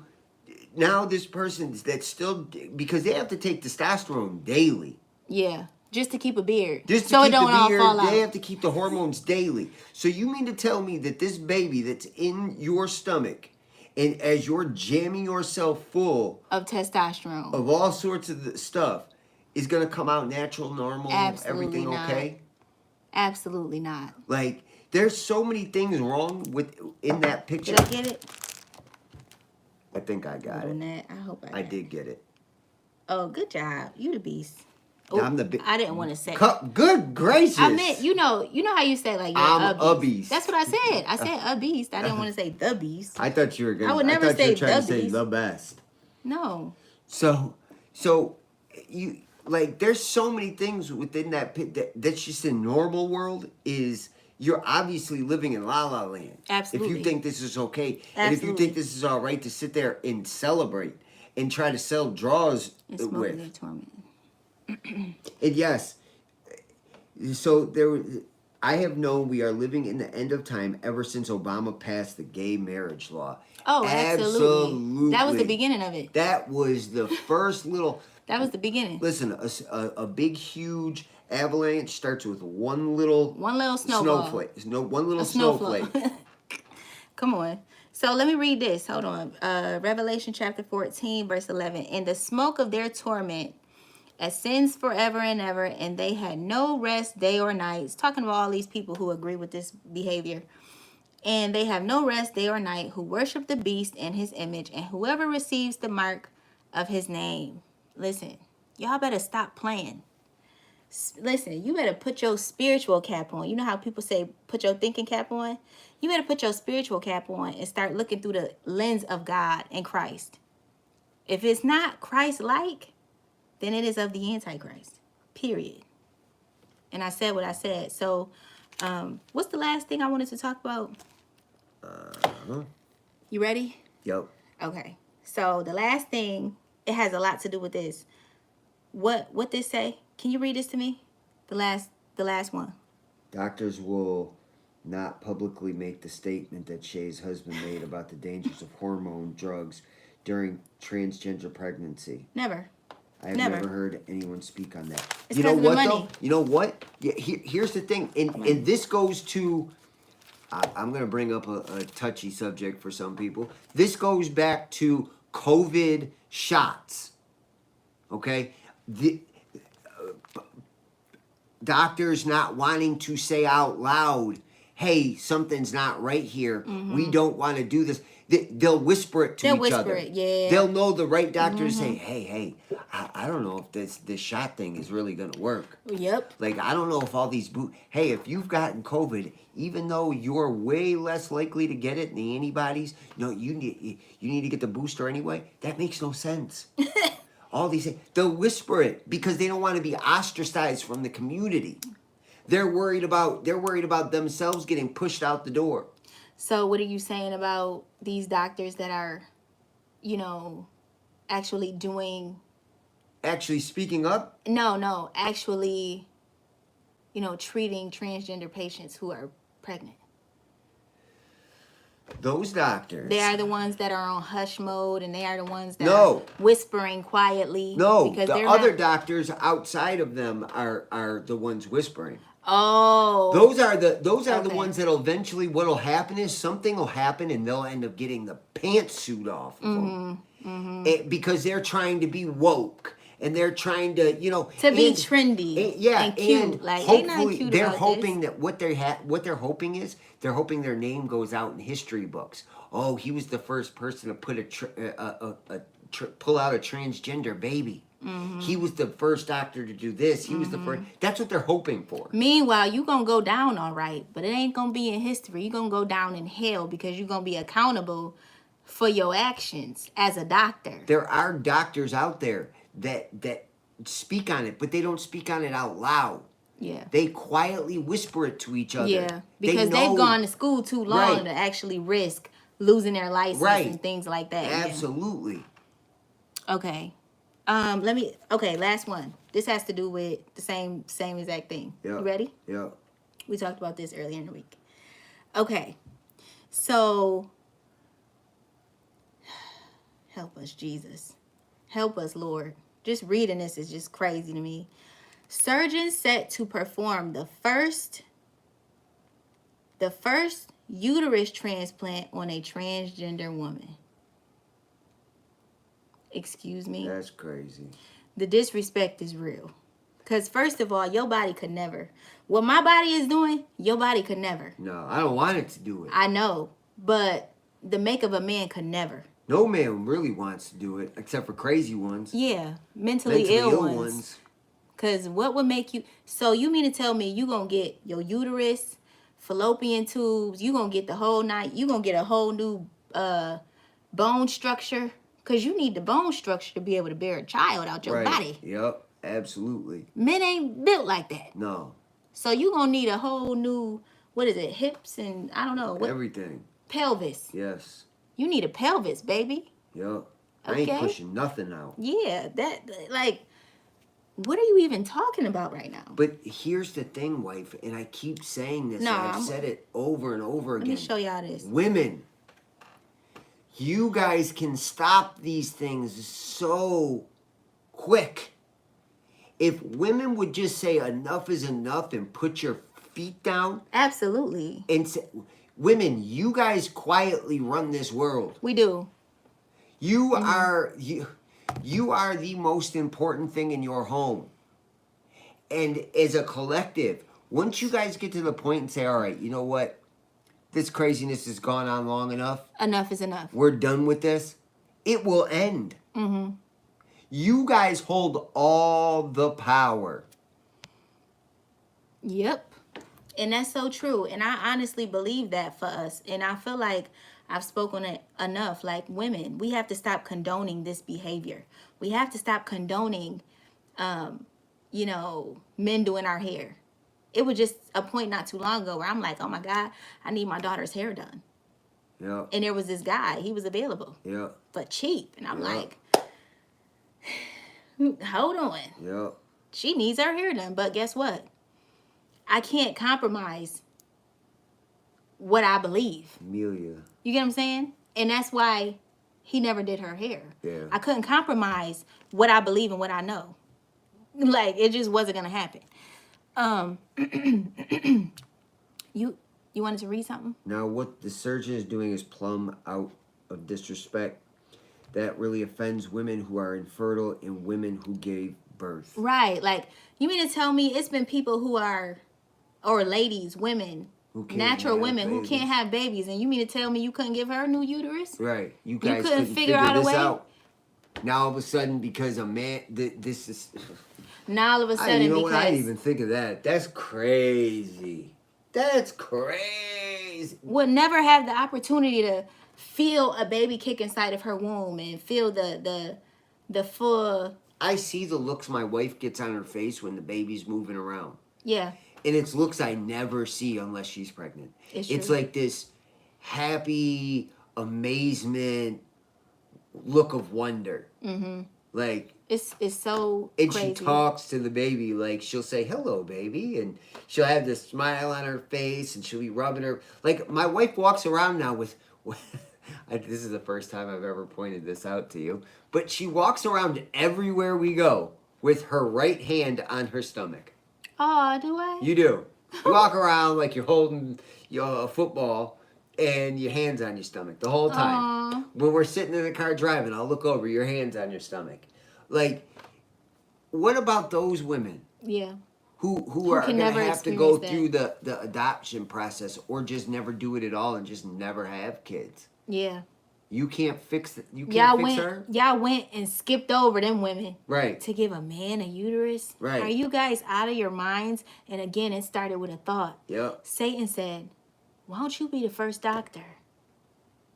Speaker 2: Now this person that's still... Because they have to take testosterone daily.
Speaker 1: Yeah. Just to keep a beard.
Speaker 2: Just to
Speaker 1: so
Speaker 2: keep
Speaker 1: it don't
Speaker 2: the beard,
Speaker 1: all fall out.
Speaker 2: they have to keep the hormones daily. So you mean to tell me that this baby that's in your stomach, and as you're jamming yourself full
Speaker 1: of testosterone,
Speaker 2: of all sorts of the stuff, is going to come out natural, normal,
Speaker 1: Absolutely
Speaker 2: everything
Speaker 1: not.
Speaker 2: okay?
Speaker 1: Absolutely not.
Speaker 2: Like, there's so many things wrong in that picture.
Speaker 1: Did I get it?
Speaker 2: I think I got it.
Speaker 1: I hope I
Speaker 2: did get it.
Speaker 1: Oh, good job. You the beast. Oh,
Speaker 2: I'm the big.
Speaker 1: I didn't want to say.
Speaker 2: Good gracious.
Speaker 1: I meant, you know how you say like you're
Speaker 2: I'm
Speaker 1: a
Speaker 2: a
Speaker 1: beast.
Speaker 2: beast.
Speaker 1: That's what I said. I said a beast. I didn't want to say the beast.
Speaker 2: I thought you were gonna.
Speaker 1: I would never
Speaker 2: thought you
Speaker 1: say
Speaker 2: were trying
Speaker 1: the
Speaker 2: to say
Speaker 1: beast.
Speaker 2: the best.
Speaker 1: No.
Speaker 2: So you like there's so many things within that pit that's just in normal world is you're obviously living in la la land.
Speaker 1: Absolutely.
Speaker 2: If you think this is okay,
Speaker 1: Absolutely.
Speaker 2: and if you think this is all right to sit there and celebrate and try to sell draws
Speaker 1: And smoking their
Speaker 2: with,
Speaker 1: torment.
Speaker 2: and yes, so I have known we are living in the end of time ever since Obama passed the gay marriage law.
Speaker 1: Oh, absolutely. That was the beginning of it.
Speaker 2: That was the first little.
Speaker 1: That was the beginning.
Speaker 2: Listen, a big, huge avalanche starts with one little
Speaker 1: snowball.
Speaker 2: snowflake. No, one little snowflake.
Speaker 1: Come on. So let me read this. Hold on. Revelation chapter 14, verse 11. In the smoke of their torment ascends forever and ever, and they had no rest day or night. It's talking about all these people who agree with this behavior. And they have no rest day or night who worship the beast and his image, and whoever receives the mark of his name. Listen, y'all better stop playing. Listen, you better put your spiritual cap on. You know how people say put your thinking cap on? You better put your spiritual cap on and start looking through the lens of God and Christ. If it's not Christ-like, then it is of the Antichrist. Period. And I said what I said. So, what's the last thing I wanted to talk about? You ready?
Speaker 2: Yep.
Speaker 1: Okay. So the last thing, it has a lot to do with this. What this say? Can you read this to me? The last one.
Speaker 2: Doctors will not publicly make the statement that Shay's husband made about the dangers of hormone drugs during transgender pregnancy.
Speaker 1: Never.
Speaker 2: I have never heard anyone speak on that.
Speaker 1: It's
Speaker 2: You know
Speaker 1: 'cause of the
Speaker 2: what
Speaker 1: money.
Speaker 2: though? You know what? Yeah, here's the thing, and this goes to. I'm going to bring up a touchy subject for some people. This goes back to COVID shots. Okay, doctors not wanting to say out loud, "Hey, something's not right here. We don't want to do this." They'll whisper it to each other.
Speaker 1: Yeah.
Speaker 2: They'll know the right doctor to say, "Hey, I don't know if this shot thing is really gonna work."
Speaker 1: Yep.
Speaker 2: Like I don't know if all these hey, if you've gotten COVID, even though you're way less likely to get it than the antibodies, no, you need to get the booster anyway. That makes no sense. All these things, they'll whisper it because they don't want to be ostracized from the community. They're worried about themselves getting pushed out the door.
Speaker 1: So what are you saying about these doctors that are, actually doing...
Speaker 2: Actually speaking up?
Speaker 1: No, actually, treating transgender patients who are pregnant.
Speaker 2: Those doctors.
Speaker 1: They are the ones that are on hush mode, and they are the ones that
Speaker 2: No.
Speaker 1: are whispering quietly.
Speaker 2: No,
Speaker 1: because
Speaker 2: the other doctors outside of them are the ones whispering.
Speaker 1: Oh.
Speaker 2: Those are the
Speaker 1: Okay.
Speaker 2: ones that'll eventually, what'll happen is something will happen and they'll end up getting the pantsuit off of them. Because they're trying to be woke. And they're trying to,
Speaker 1: to be trendy, and cute.
Speaker 2: And
Speaker 1: Like they not
Speaker 2: hopefully
Speaker 1: cute
Speaker 2: they're
Speaker 1: about
Speaker 2: hoping
Speaker 1: this.
Speaker 2: that what they're hoping is they're hoping their name goes out in history books. Oh, he was the first person to put pull out a transgender baby. He was the first doctor to do this. He was the first. That's what they're hoping for.
Speaker 1: Meanwhile, you gonna go down all right, but it ain't gonna be in history. You gonna go down in hell because you're gonna be accountable for your actions as a doctor.
Speaker 2: There are doctors out there that speak on it, but they don't speak on it out loud.
Speaker 1: Yeah.
Speaker 2: They quietly whisper it to each other.
Speaker 1: Yeah, because they've gone to school too long to actually risk losing their license and things like that.
Speaker 2: Absolutely.
Speaker 1: Yeah. Okay. Last one. This has to do with the same exact thing.
Speaker 2: Yep.
Speaker 1: You ready?
Speaker 2: Yeah.
Speaker 1: We talked about this earlier in the week. Okay. So, help us, Jesus. Help us, Lord. Just reading this is just crazy to me. Surgeon set to perform the first uterus transplant on a transgender woman. Excuse me?
Speaker 2: That's crazy.
Speaker 1: The disrespect is real. Because first of all, your body could never. What my body is doing, your body could never.
Speaker 2: No, I don't want it to do it.
Speaker 1: I know. But the make of a man could never.
Speaker 2: No man really wants to do it, except for crazy ones.
Speaker 1: Yeah. Mentally ill ones. Because what would make you... So you mean to tell me you going to get your uterus, fallopian tubes, you going to get the whole night, you going to get a whole new bone structure? Because you need the bone structure to be able to bear a child out your body.
Speaker 2: Yep, absolutely.
Speaker 1: Men ain't built like that.
Speaker 2: No.
Speaker 1: So you going to need a whole new, what is it, hips and I don't know. What,
Speaker 2: everything.
Speaker 1: Pelvis.
Speaker 2: Yes.
Speaker 1: You need a pelvis, baby.
Speaker 2: Yep. I
Speaker 1: Okay.
Speaker 2: ain't pushing nothing out.
Speaker 1: Yeah, that, like, what are you even talking about right now?
Speaker 2: But here's the thing, wife, and I keep saying this, and I've said it over and over again.
Speaker 1: Let me show y'all this.
Speaker 2: Women, you guys can stop these things so quick. If women would just say enough is enough and put your feet down.
Speaker 1: Absolutely.
Speaker 2: And say, women, you guys quietly run this world.
Speaker 1: We do.
Speaker 2: You are the most important thing in your home. And as a collective, once you guys get to the point and say, all right, you know what? This craziness has gone on long enough.
Speaker 1: Enough is enough.
Speaker 2: We're done with this. It will end. Mm-hmm. You guys hold all the power.
Speaker 1: Yep. And that's so true. And I honestly believe that for us. And I feel like I've spoken it enough. Like, women, we have to stop condoning this behavior. We have to stop condoning, men doing our hair. It was just a point not too long ago where I'm like, oh my God, I need my daughter's hair done.
Speaker 2: Yeah.
Speaker 1: And there was this guy, he was available.
Speaker 2: Yeah.
Speaker 1: For cheap. And I'm like, hold on.
Speaker 2: Yeah.
Speaker 1: She needs her hair done. But guess what? I can't compromise what I believe.
Speaker 2: Amelia.
Speaker 1: You get what I'm saying? And that's why he never did her hair.
Speaker 2: Yeah.
Speaker 1: I couldn't compromise what I believe and what I know. Like, it just wasn't gonna happen. You wanted to read something?
Speaker 2: Now, what the surgeon is doing is plumb out of disrespect. That really offends women who are infertile and women who gave birth.
Speaker 1: Right. Like, you mean to tell me it's been people who are, or ladies, women, natural women who can't have babies, and you mean to tell me you couldn't give her a new uterus?
Speaker 2: Right. You guys
Speaker 1: couldn't figure out a
Speaker 2: this
Speaker 1: way?
Speaker 2: out. Now all of a sudden, because a man, this is.
Speaker 1: Now all of a sudden,
Speaker 2: you know
Speaker 1: because
Speaker 2: what? I didn't even think of that. That's crazy. That's crazy.
Speaker 1: would never have the opportunity to feel a baby kick inside of her womb and feel the full.
Speaker 2: I see the looks my wife gets on her face when the baby's moving around.
Speaker 1: Yeah.
Speaker 2: And it's looks I never see unless she's pregnant. It's
Speaker 1: true.
Speaker 2: like this happy amazement look of wonder. Mm-hmm. Like
Speaker 1: it's so
Speaker 2: and
Speaker 1: crazy.
Speaker 2: she talks to the baby, like she'll say hello baby, and she'll have this smile on her face, and she'll be rubbing her, like my wife walks around now with this is the first time I've ever pointed this out to you, but she walks around everywhere we go with her right hand on her stomach.
Speaker 1: Oh, do I?
Speaker 2: You do. You walk around like you're holding a football and your hand's on your stomach the whole time.
Speaker 1: Aww.
Speaker 2: When we're sitting in the car driving, I'll look over, your hand's on your stomach. Like, what about those women?
Speaker 1: Yeah.
Speaker 2: Who are going to have to go
Speaker 1: that.
Speaker 2: through the adoption process or just never do it at all and just never have kids?
Speaker 1: Yeah.
Speaker 2: You can't fix it. You can't fix her?
Speaker 1: Y'all went and skipped over them women.
Speaker 2: Right.
Speaker 1: To give a man a uterus.
Speaker 2: Right.
Speaker 1: Are you guys out of your minds? And again, it started with a thought.
Speaker 2: Yep.
Speaker 1: Satan said, why don't you be the first doctor?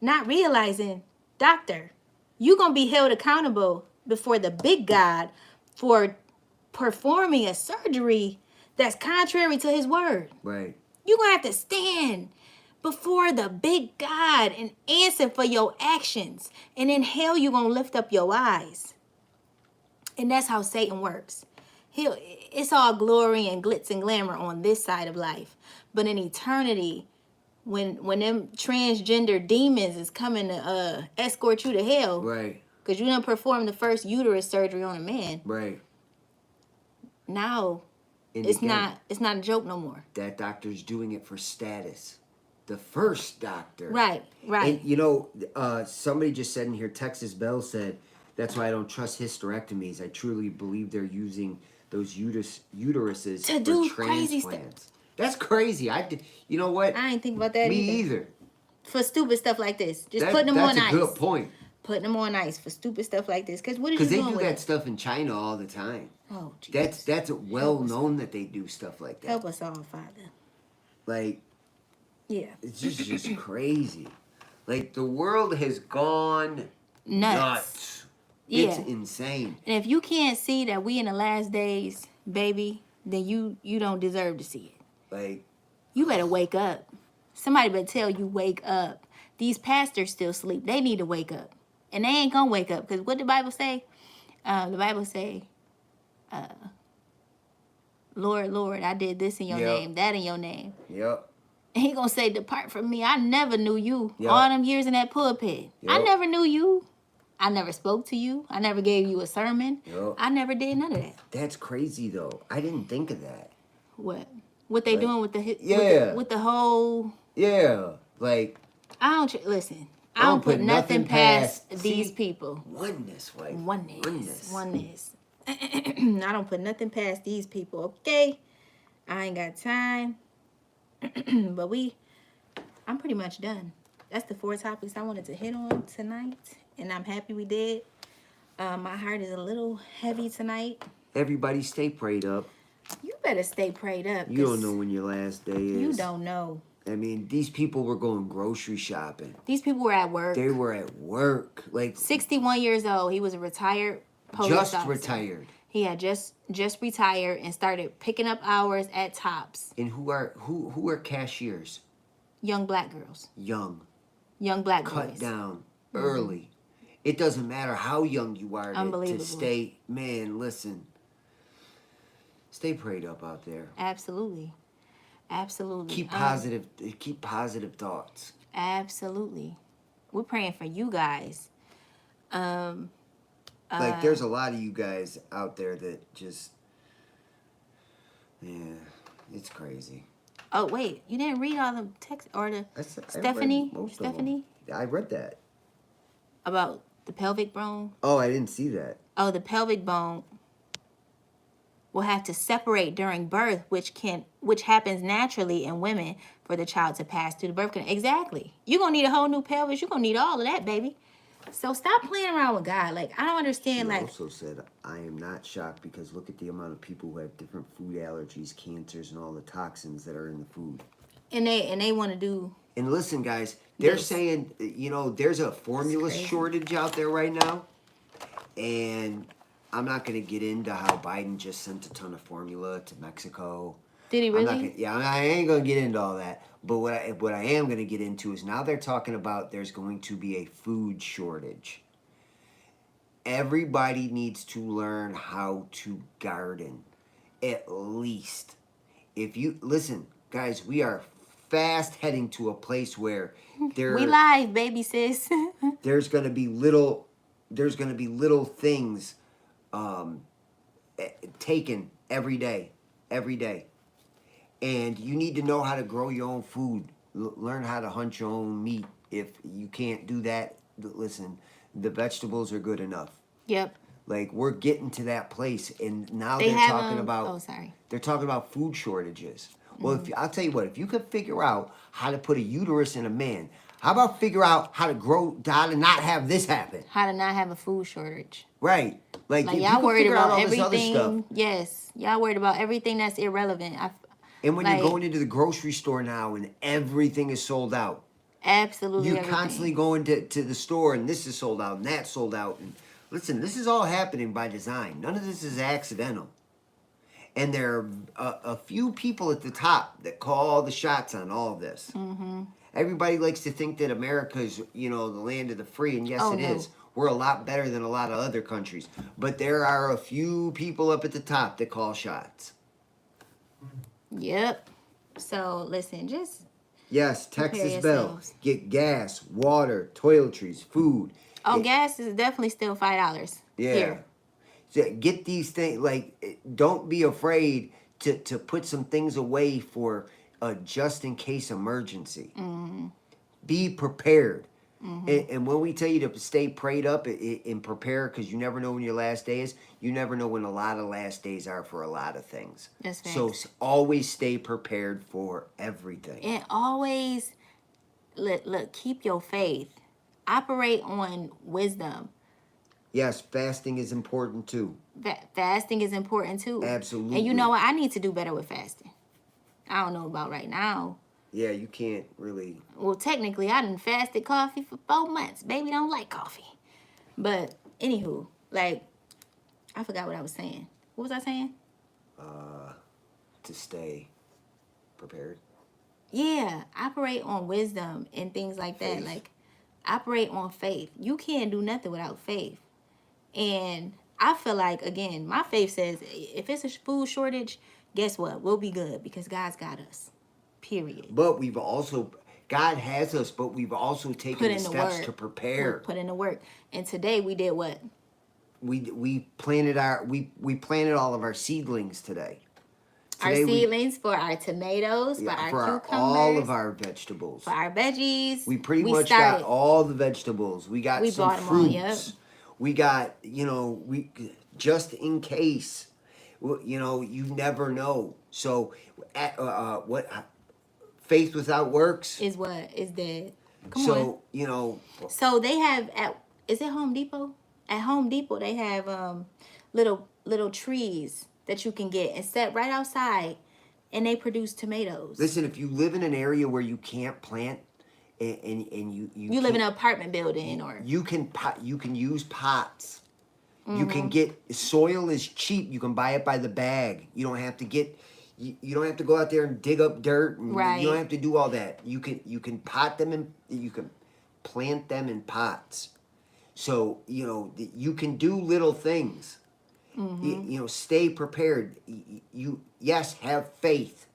Speaker 1: Not realizing, doctor, you're going to be held accountable before the big God for performing a surgery that's contrary to his word.
Speaker 2: Right.
Speaker 1: You're going to have to stand before the big God and answer for your actions. And in hell, you're going to lift up your eyes. And that's how Satan works. It's all glory and glitz and glamour on this side of life. But in eternity, when them transgender demons is coming to escort you to hell.
Speaker 2: Right.
Speaker 1: Because you done performed the first uterus surgery on a man.
Speaker 2: Right.
Speaker 1: Now,
Speaker 2: And
Speaker 1: it's
Speaker 2: again,
Speaker 1: not a joke no more.
Speaker 2: that doctor's doing it for status. The first doctor.
Speaker 1: Right, right.
Speaker 2: And, you know, somebody just said in here, Texas Bell said, that's why I don't trust hysterectomies. I truly believe they're using those uteruses
Speaker 1: To
Speaker 2: for
Speaker 1: do crazy
Speaker 2: transplants. That's crazy. You know what?
Speaker 1: I ain't think about that
Speaker 2: Me
Speaker 1: either.
Speaker 2: either.
Speaker 1: For stupid stuff like this. Just putting them on ice.
Speaker 2: That's a good point.
Speaker 1: Putting them on ice for stupid stuff like this. Because what is you
Speaker 2: Because they
Speaker 1: doing
Speaker 2: do
Speaker 1: with
Speaker 2: that
Speaker 1: it?
Speaker 2: stuff in China all the time.
Speaker 1: Oh, Jesus.
Speaker 2: That's well known that they do stuff like that.
Speaker 1: Help us all, Father.
Speaker 2: Like,
Speaker 1: Yeah.
Speaker 2: it's just crazy. Like, the world has gone nuts. It's
Speaker 1: Yeah.
Speaker 2: insane.
Speaker 1: And if you can't see that we in the last days, baby, then you don't deserve to see it.
Speaker 2: Like,
Speaker 1: You better wake up. Somebody better tell you wake up. These pastors still sleep. They need to wake up. And they ain't gonna wake up. Because what the Bible say? The Bible say, Lord, Lord, I did this in your
Speaker 2: Yep.
Speaker 1: name, that in your name.
Speaker 2: yep.
Speaker 1: And he gonna say, depart from me. I never knew you.
Speaker 2: Yep.
Speaker 1: All them years in that pulpit. I
Speaker 2: Yep.
Speaker 1: never knew you. I never spoke to you. I never gave you a sermon.
Speaker 2: Yep.
Speaker 1: I never did none of that.
Speaker 2: That's crazy, though. I didn't think of that.
Speaker 1: What? What they
Speaker 2: Like,
Speaker 1: doing with the
Speaker 2: yeah.
Speaker 1: with the whole?
Speaker 2: Yeah. Like,
Speaker 1: I don't listen. I don't put nothing past these
Speaker 2: see,
Speaker 1: people.
Speaker 2: Oneness, wife.
Speaker 1: Oneness. I don't put nothing past these people. Okay, I ain't got time. But I'm pretty much done. That's the 4 topics I wanted to hit on tonight, and I'm happy we did. My heart is a little heavy tonight.
Speaker 2: Everybody stay prayed up.
Speaker 1: You better stay prayed up.
Speaker 2: You don't know when your last day is.
Speaker 1: You don't know.
Speaker 2: I mean, these people were going grocery shopping.
Speaker 1: These people were at work.
Speaker 2: They were at work. Like,
Speaker 1: 61 years old. He was a retired police
Speaker 2: just
Speaker 1: officer.
Speaker 2: retired.
Speaker 1: He had just retired and started picking up hours at Tops.
Speaker 2: And who are cashiers?
Speaker 1: Young black girls.
Speaker 2: Young.
Speaker 1: Young black boys.
Speaker 2: Cut down early. It doesn't matter how young you are to stay. Man, listen. Stay prayed up out there.
Speaker 1: Absolutely. Absolutely.
Speaker 2: Keep positive thoughts.
Speaker 1: Absolutely. We're praying for you guys.
Speaker 2: Like, there's a lot of you guys out there that just, yeah, it's crazy.
Speaker 1: Oh, wait. You didn't read all the text or the Stephanie?
Speaker 2: I read that.
Speaker 1: About the pelvic bone?
Speaker 2: Oh, I didn't see that.
Speaker 1: Oh, the pelvic bone will have to separate during birth, which happens naturally in women for the child to pass through the birth canal. Exactly. You're going to need a whole new pelvis. You're going to need all of that, baby. So stop playing around with God. Like, I don't understand.
Speaker 2: She
Speaker 1: like,
Speaker 2: also said, I am not shocked because look at the amount of people who have different food allergies, cancers, and all the toxins that are in the food.
Speaker 1: And they want to do.
Speaker 2: And listen, guys, they're saying, there's a formula shortage out there right now. And I'm not going to get into how Biden just sent a ton of formula to Mexico.
Speaker 1: Did he really?
Speaker 2: I ain't going to get into all that. But what I am going to get into is now they're talking about there's going to be a food shortage. Everybody needs to learn how to garden, at least. If you listen, guys, we are fast heading to a place where
Speaker 1: we live, baby sis.
Speaker 2: there's going to be little things taken every day. And you need to know how to grow your own food. Learn how to hunt your own meat. If you can't do that, listen, the vegetables are good enough.
Speaker 1: Yep.
Speaker 2: Like, we're getting to that place, and now they're talking about food shortages. Well, I'll tell you what, if you could figure out how to put a uterus in a man, how about figure out how to not have this happen?
Speaker 1: How to not have a food shortage.
Speaker 2: Right. Like if
Speaker 1: y'all
Speaker 2: you
Speaker 1: worried
Speaker 2: figure out
Speaker 1: about
Speaker 2: all this other
Speaker 1: everything.
Speaker 2: stuff.
Speaker 1: Yes. Y'all worried about everything that's irrelevant.
Speaker 2: And when you're going into the grocery store now and everything is sold out.
Speaker 1: Absolutely.
Speaker 2: You're constantly going to the store and this is sold out and that's sold out. And listen, this is all happening by design. None of this is accidental. And there are a few people at the top that call the shots on all of this. Mm-hmm. Everybody likes to think that America is, the land of the free. And yes, it is. We're a lot better than a lot of other countries. But there are a few people up at the top that call shots.
Speaker 1: Yep. So, listen, just...
Speaker 2: Yes, Texas Bell. Get gas, water, toiletries, food.
Speaker 1: Oh, gas is definitely still $5 here.
Speaker 2: Get these things, don't be afraid to put some things away for a just-in-case emergency. Mm-hmm. Be prepared. Mm-hmm. And when we tell you to stay prayed up and prepare, because you never know when your last day is, you never know when a lot of last days are for a lot of things.
Speaker 1: That's right.
Speaker 2: So always stay prepared for everything.
Speaker 1: And always, look, keep your faith. Operate on wisdom.
Speaker 2: Yes, fasting is important too.
Speaker 1: Fasting is important too.
Speaker 2: Absolutely.
Speaker 1: And you know what? I need to do better with fasting. I don't know about right now.
Speaker 2: Yeah, you can't really.
Speaker 1: Well, technically, I done fasted coffee for 4 months. Baby don't like coffee. But, anywho, like, I forgot what I was saying. What was I saying?
Speaker 2: To stay prepared.
Speaker 1: Yeah, operate on wisdom and things like that.
Speaker 2: Faith.
Speaker 1: Like, operate on faith. You can't do nothing without faith. And I feel like, again, my faith says if it's a food shortage, guess what? We'll be good because God's got us. Period.
Speaker 2: But we've also, God has us, but we've also taken
Speaker 1: Put
Speaker 2: the
Speaker 1: in the
Speaker 2: steps
Speaker 1: work.
Speaker 2: to prepare.
Speaker 1: Put in the work. And today we did what?
Speaker 2: We planted we planted all of our seedlings today.
Speaker 1: Our seedlings for our tomatoes, for our cucumbers,
Speaker 2: all of our vegetables,
Speaker 1: for our veggies.
Speaker 2: We pretty much got all the vegetables. We got some fruits. All, yep. We got, we just in case. You never know. So, what faith without works
Speaker 1: is what is dead. Come
Speaker 2: on.
Speaker 1: So they have is it Home Depot? At Home Depot they have little trees that you can get and set right outside, and they produce tomatoes.
Speaker 2: Listen, if you live in an area where you can't plant, and you
Speaker 1: live in an apartment building, or
Speaker 2: you can use pots. You can get soil is cheap. You can buy it by the bag. You don't have to get. You don't have to go out there and dig up dirt. And
Speaker 1: right.
Speaker 2: You don't have to do all that. You can pot them and you can plant them in pots. So you can do little things. Stay prepared. Yes, have faith,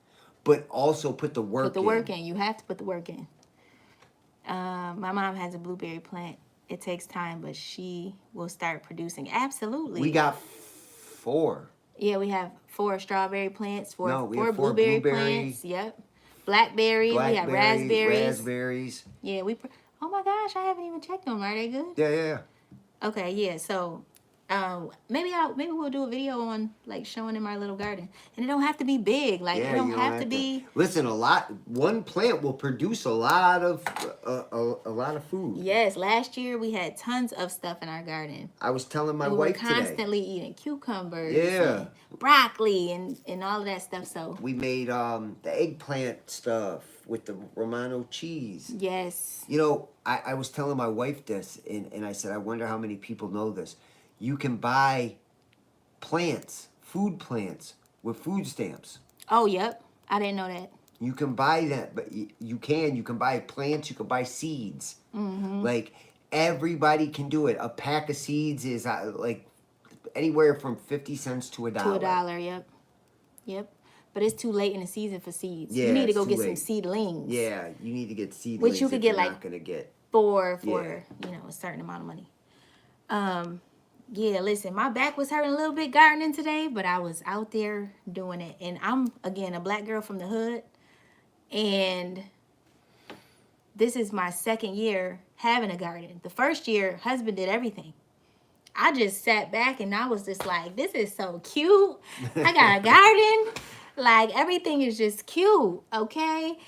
Speaker 2: but also put the work in.
Speaker 1: Put the work in. You have to put the work in. My mom has a blueberry plant. It takes time, but she will start producing. Absolutely.
Speaker 2: We got 4.
Speaker 1: Yeah, we have 4 strawberry plants, 4 blueberry plants. Yep. Blackberry. We have
Speaker 2: raspberries.
Speaker 1: Yeah, oh my gosh, I haven't even checked them. Are they good?
Speaker 2: Yeah.
Speaker 1: Okay, yeah. So, maybe we'll do a video on like showing them our little garden, and it don't have to be big. Like it don't have to be.
Speaker 2: Listen, one plant will produce a lot of food.
Speaker 1: Yes, last year we had tons of stuff in our garden.
Speaker 2: I was telling my wife
Speaker 1: today. We were constantly eating cucumbers,
Speaker 2: and
Speaker 1: broccoli, and all of that stuff. So
Speaker 2: we made the eggplant stuff with the Romano cheese.
Speaker 1: Yes.
Speaker 2: I was telling my wife this, and I said, I wonder how many people know this. You can buy food plants with food stamps.
Speaker 1: Oh, yep. I didn't know that.
Speaker 2: You can buy that, but you can buy plants, you can buy seeds.
Speaker 1: Mm-hmm.
Speaker 2: Like, everybody can do it. A pack of seeds is like anywhere from 50 cents to $1.
Speaker 1: To $1, yep. But it's too late in the season for seeds.
Speaker 2: Yeah,
Speaker 1: you need to go get some seedlings.
Speaker 2: Yeah, you need to get seedlings.
Speaker 1: Which you could get like for a certain amount of money. Yeah, listen, my back was hurting a little bit gardening today, but I was out there doing it. And I'm, again, a black girl from the hood. And this is my second year having a garden. The first year, husband did everything. I just sat back and I was just like, this is so cute. I got a garden. Like, everything is just cute, okay?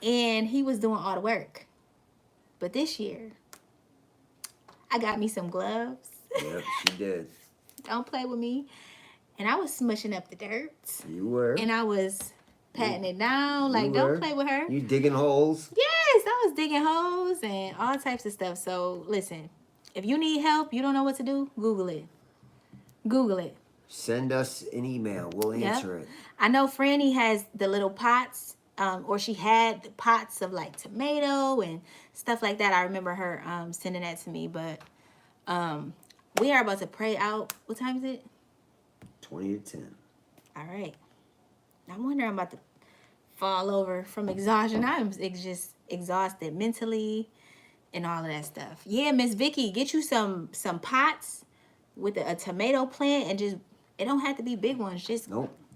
Speaker 1: And he was doing all the work. But this year, I got me some gloves.
Speaker 2: Yep, she did.
Speaker 1: Don't play with me. And I was smushing up the dirt.
Speaker 2: You were.
Speaker 1: And I was patting it down. Like, don't play with her.
Speaker 2: You digging holes?
Speaker 1: Yes, I was digging holes and all types of stuff. So, listen, if you need help, you don't know what to do, Google it. Google it.
Speaker 2: Send us an email. We'll answer it.
Speaker 1: I know Franny has the little pots, or she had the pots of, like, tomato and stuff like that. I remember her sending that to me. But we are about to pray out. What time is it?
Speaker 2: 20 to 10.
Speaker 1: All right. I'm wondering, I'm about to fall over from exhaustion. I'm just exhausted mentally and all of that stuff. Yeah, Miss Vicky, get you some pots with a tomato plant, and just, it don't have to be big ones. Just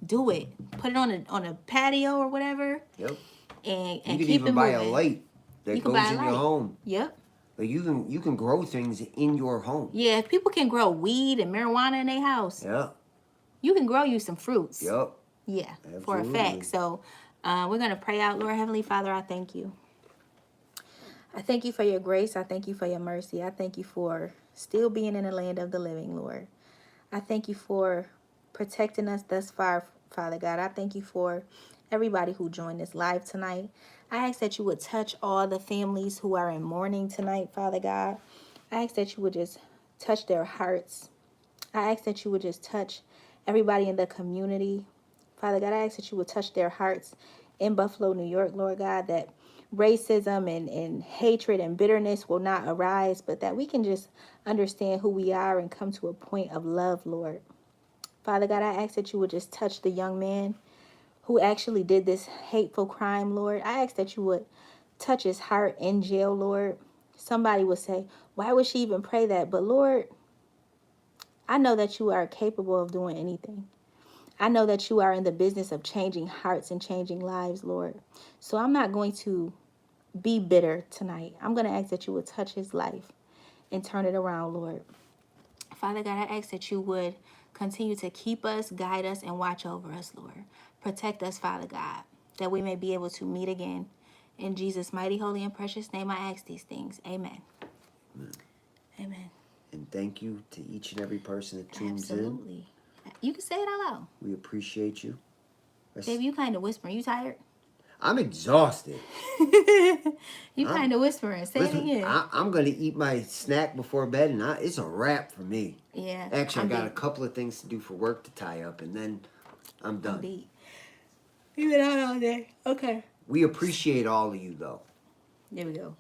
Speaker 1: do it. Put it on a patio or whatever.
Speaker 2: Yep.
Speaker 1: And
Speaker 2: you can
Speaker 1: keep
Speaker 2: even
Speaker 1: it
Speaker 2: buy
Speaker 1: moving.
Speaker 2: A light that goes in your home.
Speaker 1: Yep.
Speaker 2: Like you can grow things in your home.
Speaker 1: Yeah, if people can grow weed and marijuana in their house.
Speaker 2: Yeah.
Speaker 1: You can grow you some fruits.
Speaker 2: Yep.
Speaker 1: Yeah,
Speaker 2: absolutely.
Speaker 1: For a fact. So we're going to pray out. Lord Heavenly Father, I thank you. I thank you for your grace. I thank you for your mercy. I thank you for still being in the land of the living, Lord. I thank you for protecting us thus far, Father God. I thank you for everybody who joined this live tonight. I ask that you would touch all the families who are in mourning tonight, Father God. I ask that you would just touch their hearts. I ask that you would just touch everybody in the community. Father God, I ask that you would touch their hearts in Buffalo, New York, Lord God, that racism and hatred and bitterness will not arise, but that we can just understand who we are and come to a point of love, Lord. Father God, I ask that you would just touch the young man who actually did this hateful crime, Lord. I ask that you would touch his heart in jail, Lord. Somebody would say, why would she even pray that? But Lord, I know that you are capable of doing anything. I know that you are in the business of changing hearts and changing lives, Lord. So I'm not going to be bitter tonight. I'm going to ask that you would touch his life and turn it around, Lord. Father God, I ask that you would continue to keep us, guide us, and watch over us, Lord. Protect us, Father God, that we may be able to meet again. In Jesus' mighty, holy, and precious name, I ask these things. Amen.
Speaker 2: Amen.
Speaker 1: Amen.
Speaker 2: And thank you to each and every person that tunes in.
Speaker 1: Absolutely. You can say it out loud.
Speaker 2: We appreciate you.
Speaker 1: Dave, you kind of whispering. You tired?
Speaker 2: I'm exhausted.
Speaker 1: You kind of whispering. Say it again.
Speaker 2: I'm going to eat my snack before bed, and it's a wrap for me.
Speaker 1: Yeah.
Speaker 2: Actually, I got a couple of things to do for work to tie up, and then I'm done.
Speaker 1: I'm beat. You've been out all day. Okay.
Speaker 2: We appreciate all of you, though.
Speaker 1: There we go.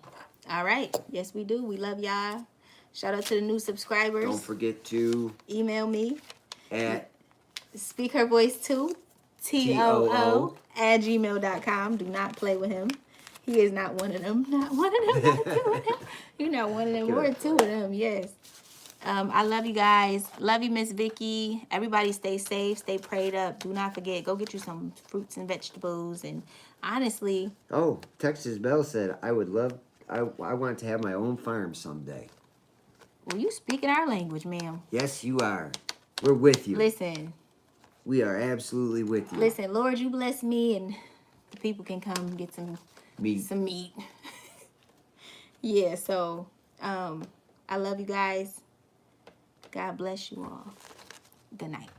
Speaker 1: All right. Yes, we do. We love y'all. Shout out to the new subscribers.
Speaker 2: Don't forget to
Speaker 1: email me
Speaker 2: at
Speaker 1: speakhervoice2 TOO at gmail.com. Do not play with him. He is not one of them. Not one of them. Not two of them. You're not one of them or two of them. Yes. I love you guys. Love you, Miss Vicky. Everybody stay safe. Stay prayed up. Do not forget. Go get you some fruits and vegetables. And honestly.
Speaker 2: Oh, Texas Bell said, I want to have my own farm someday.
Speaker 1: Well, you speaking our language, ma'am.
Speaker 2: Yes, you are. We're with you.
Speaker 1: Listen.
Speaker 2: We are absolutely with you.
Speaker 1: Listen, Lord, you bless me and the people can come get some meat. Yeah, so I love you guys. God bless you all. Good night.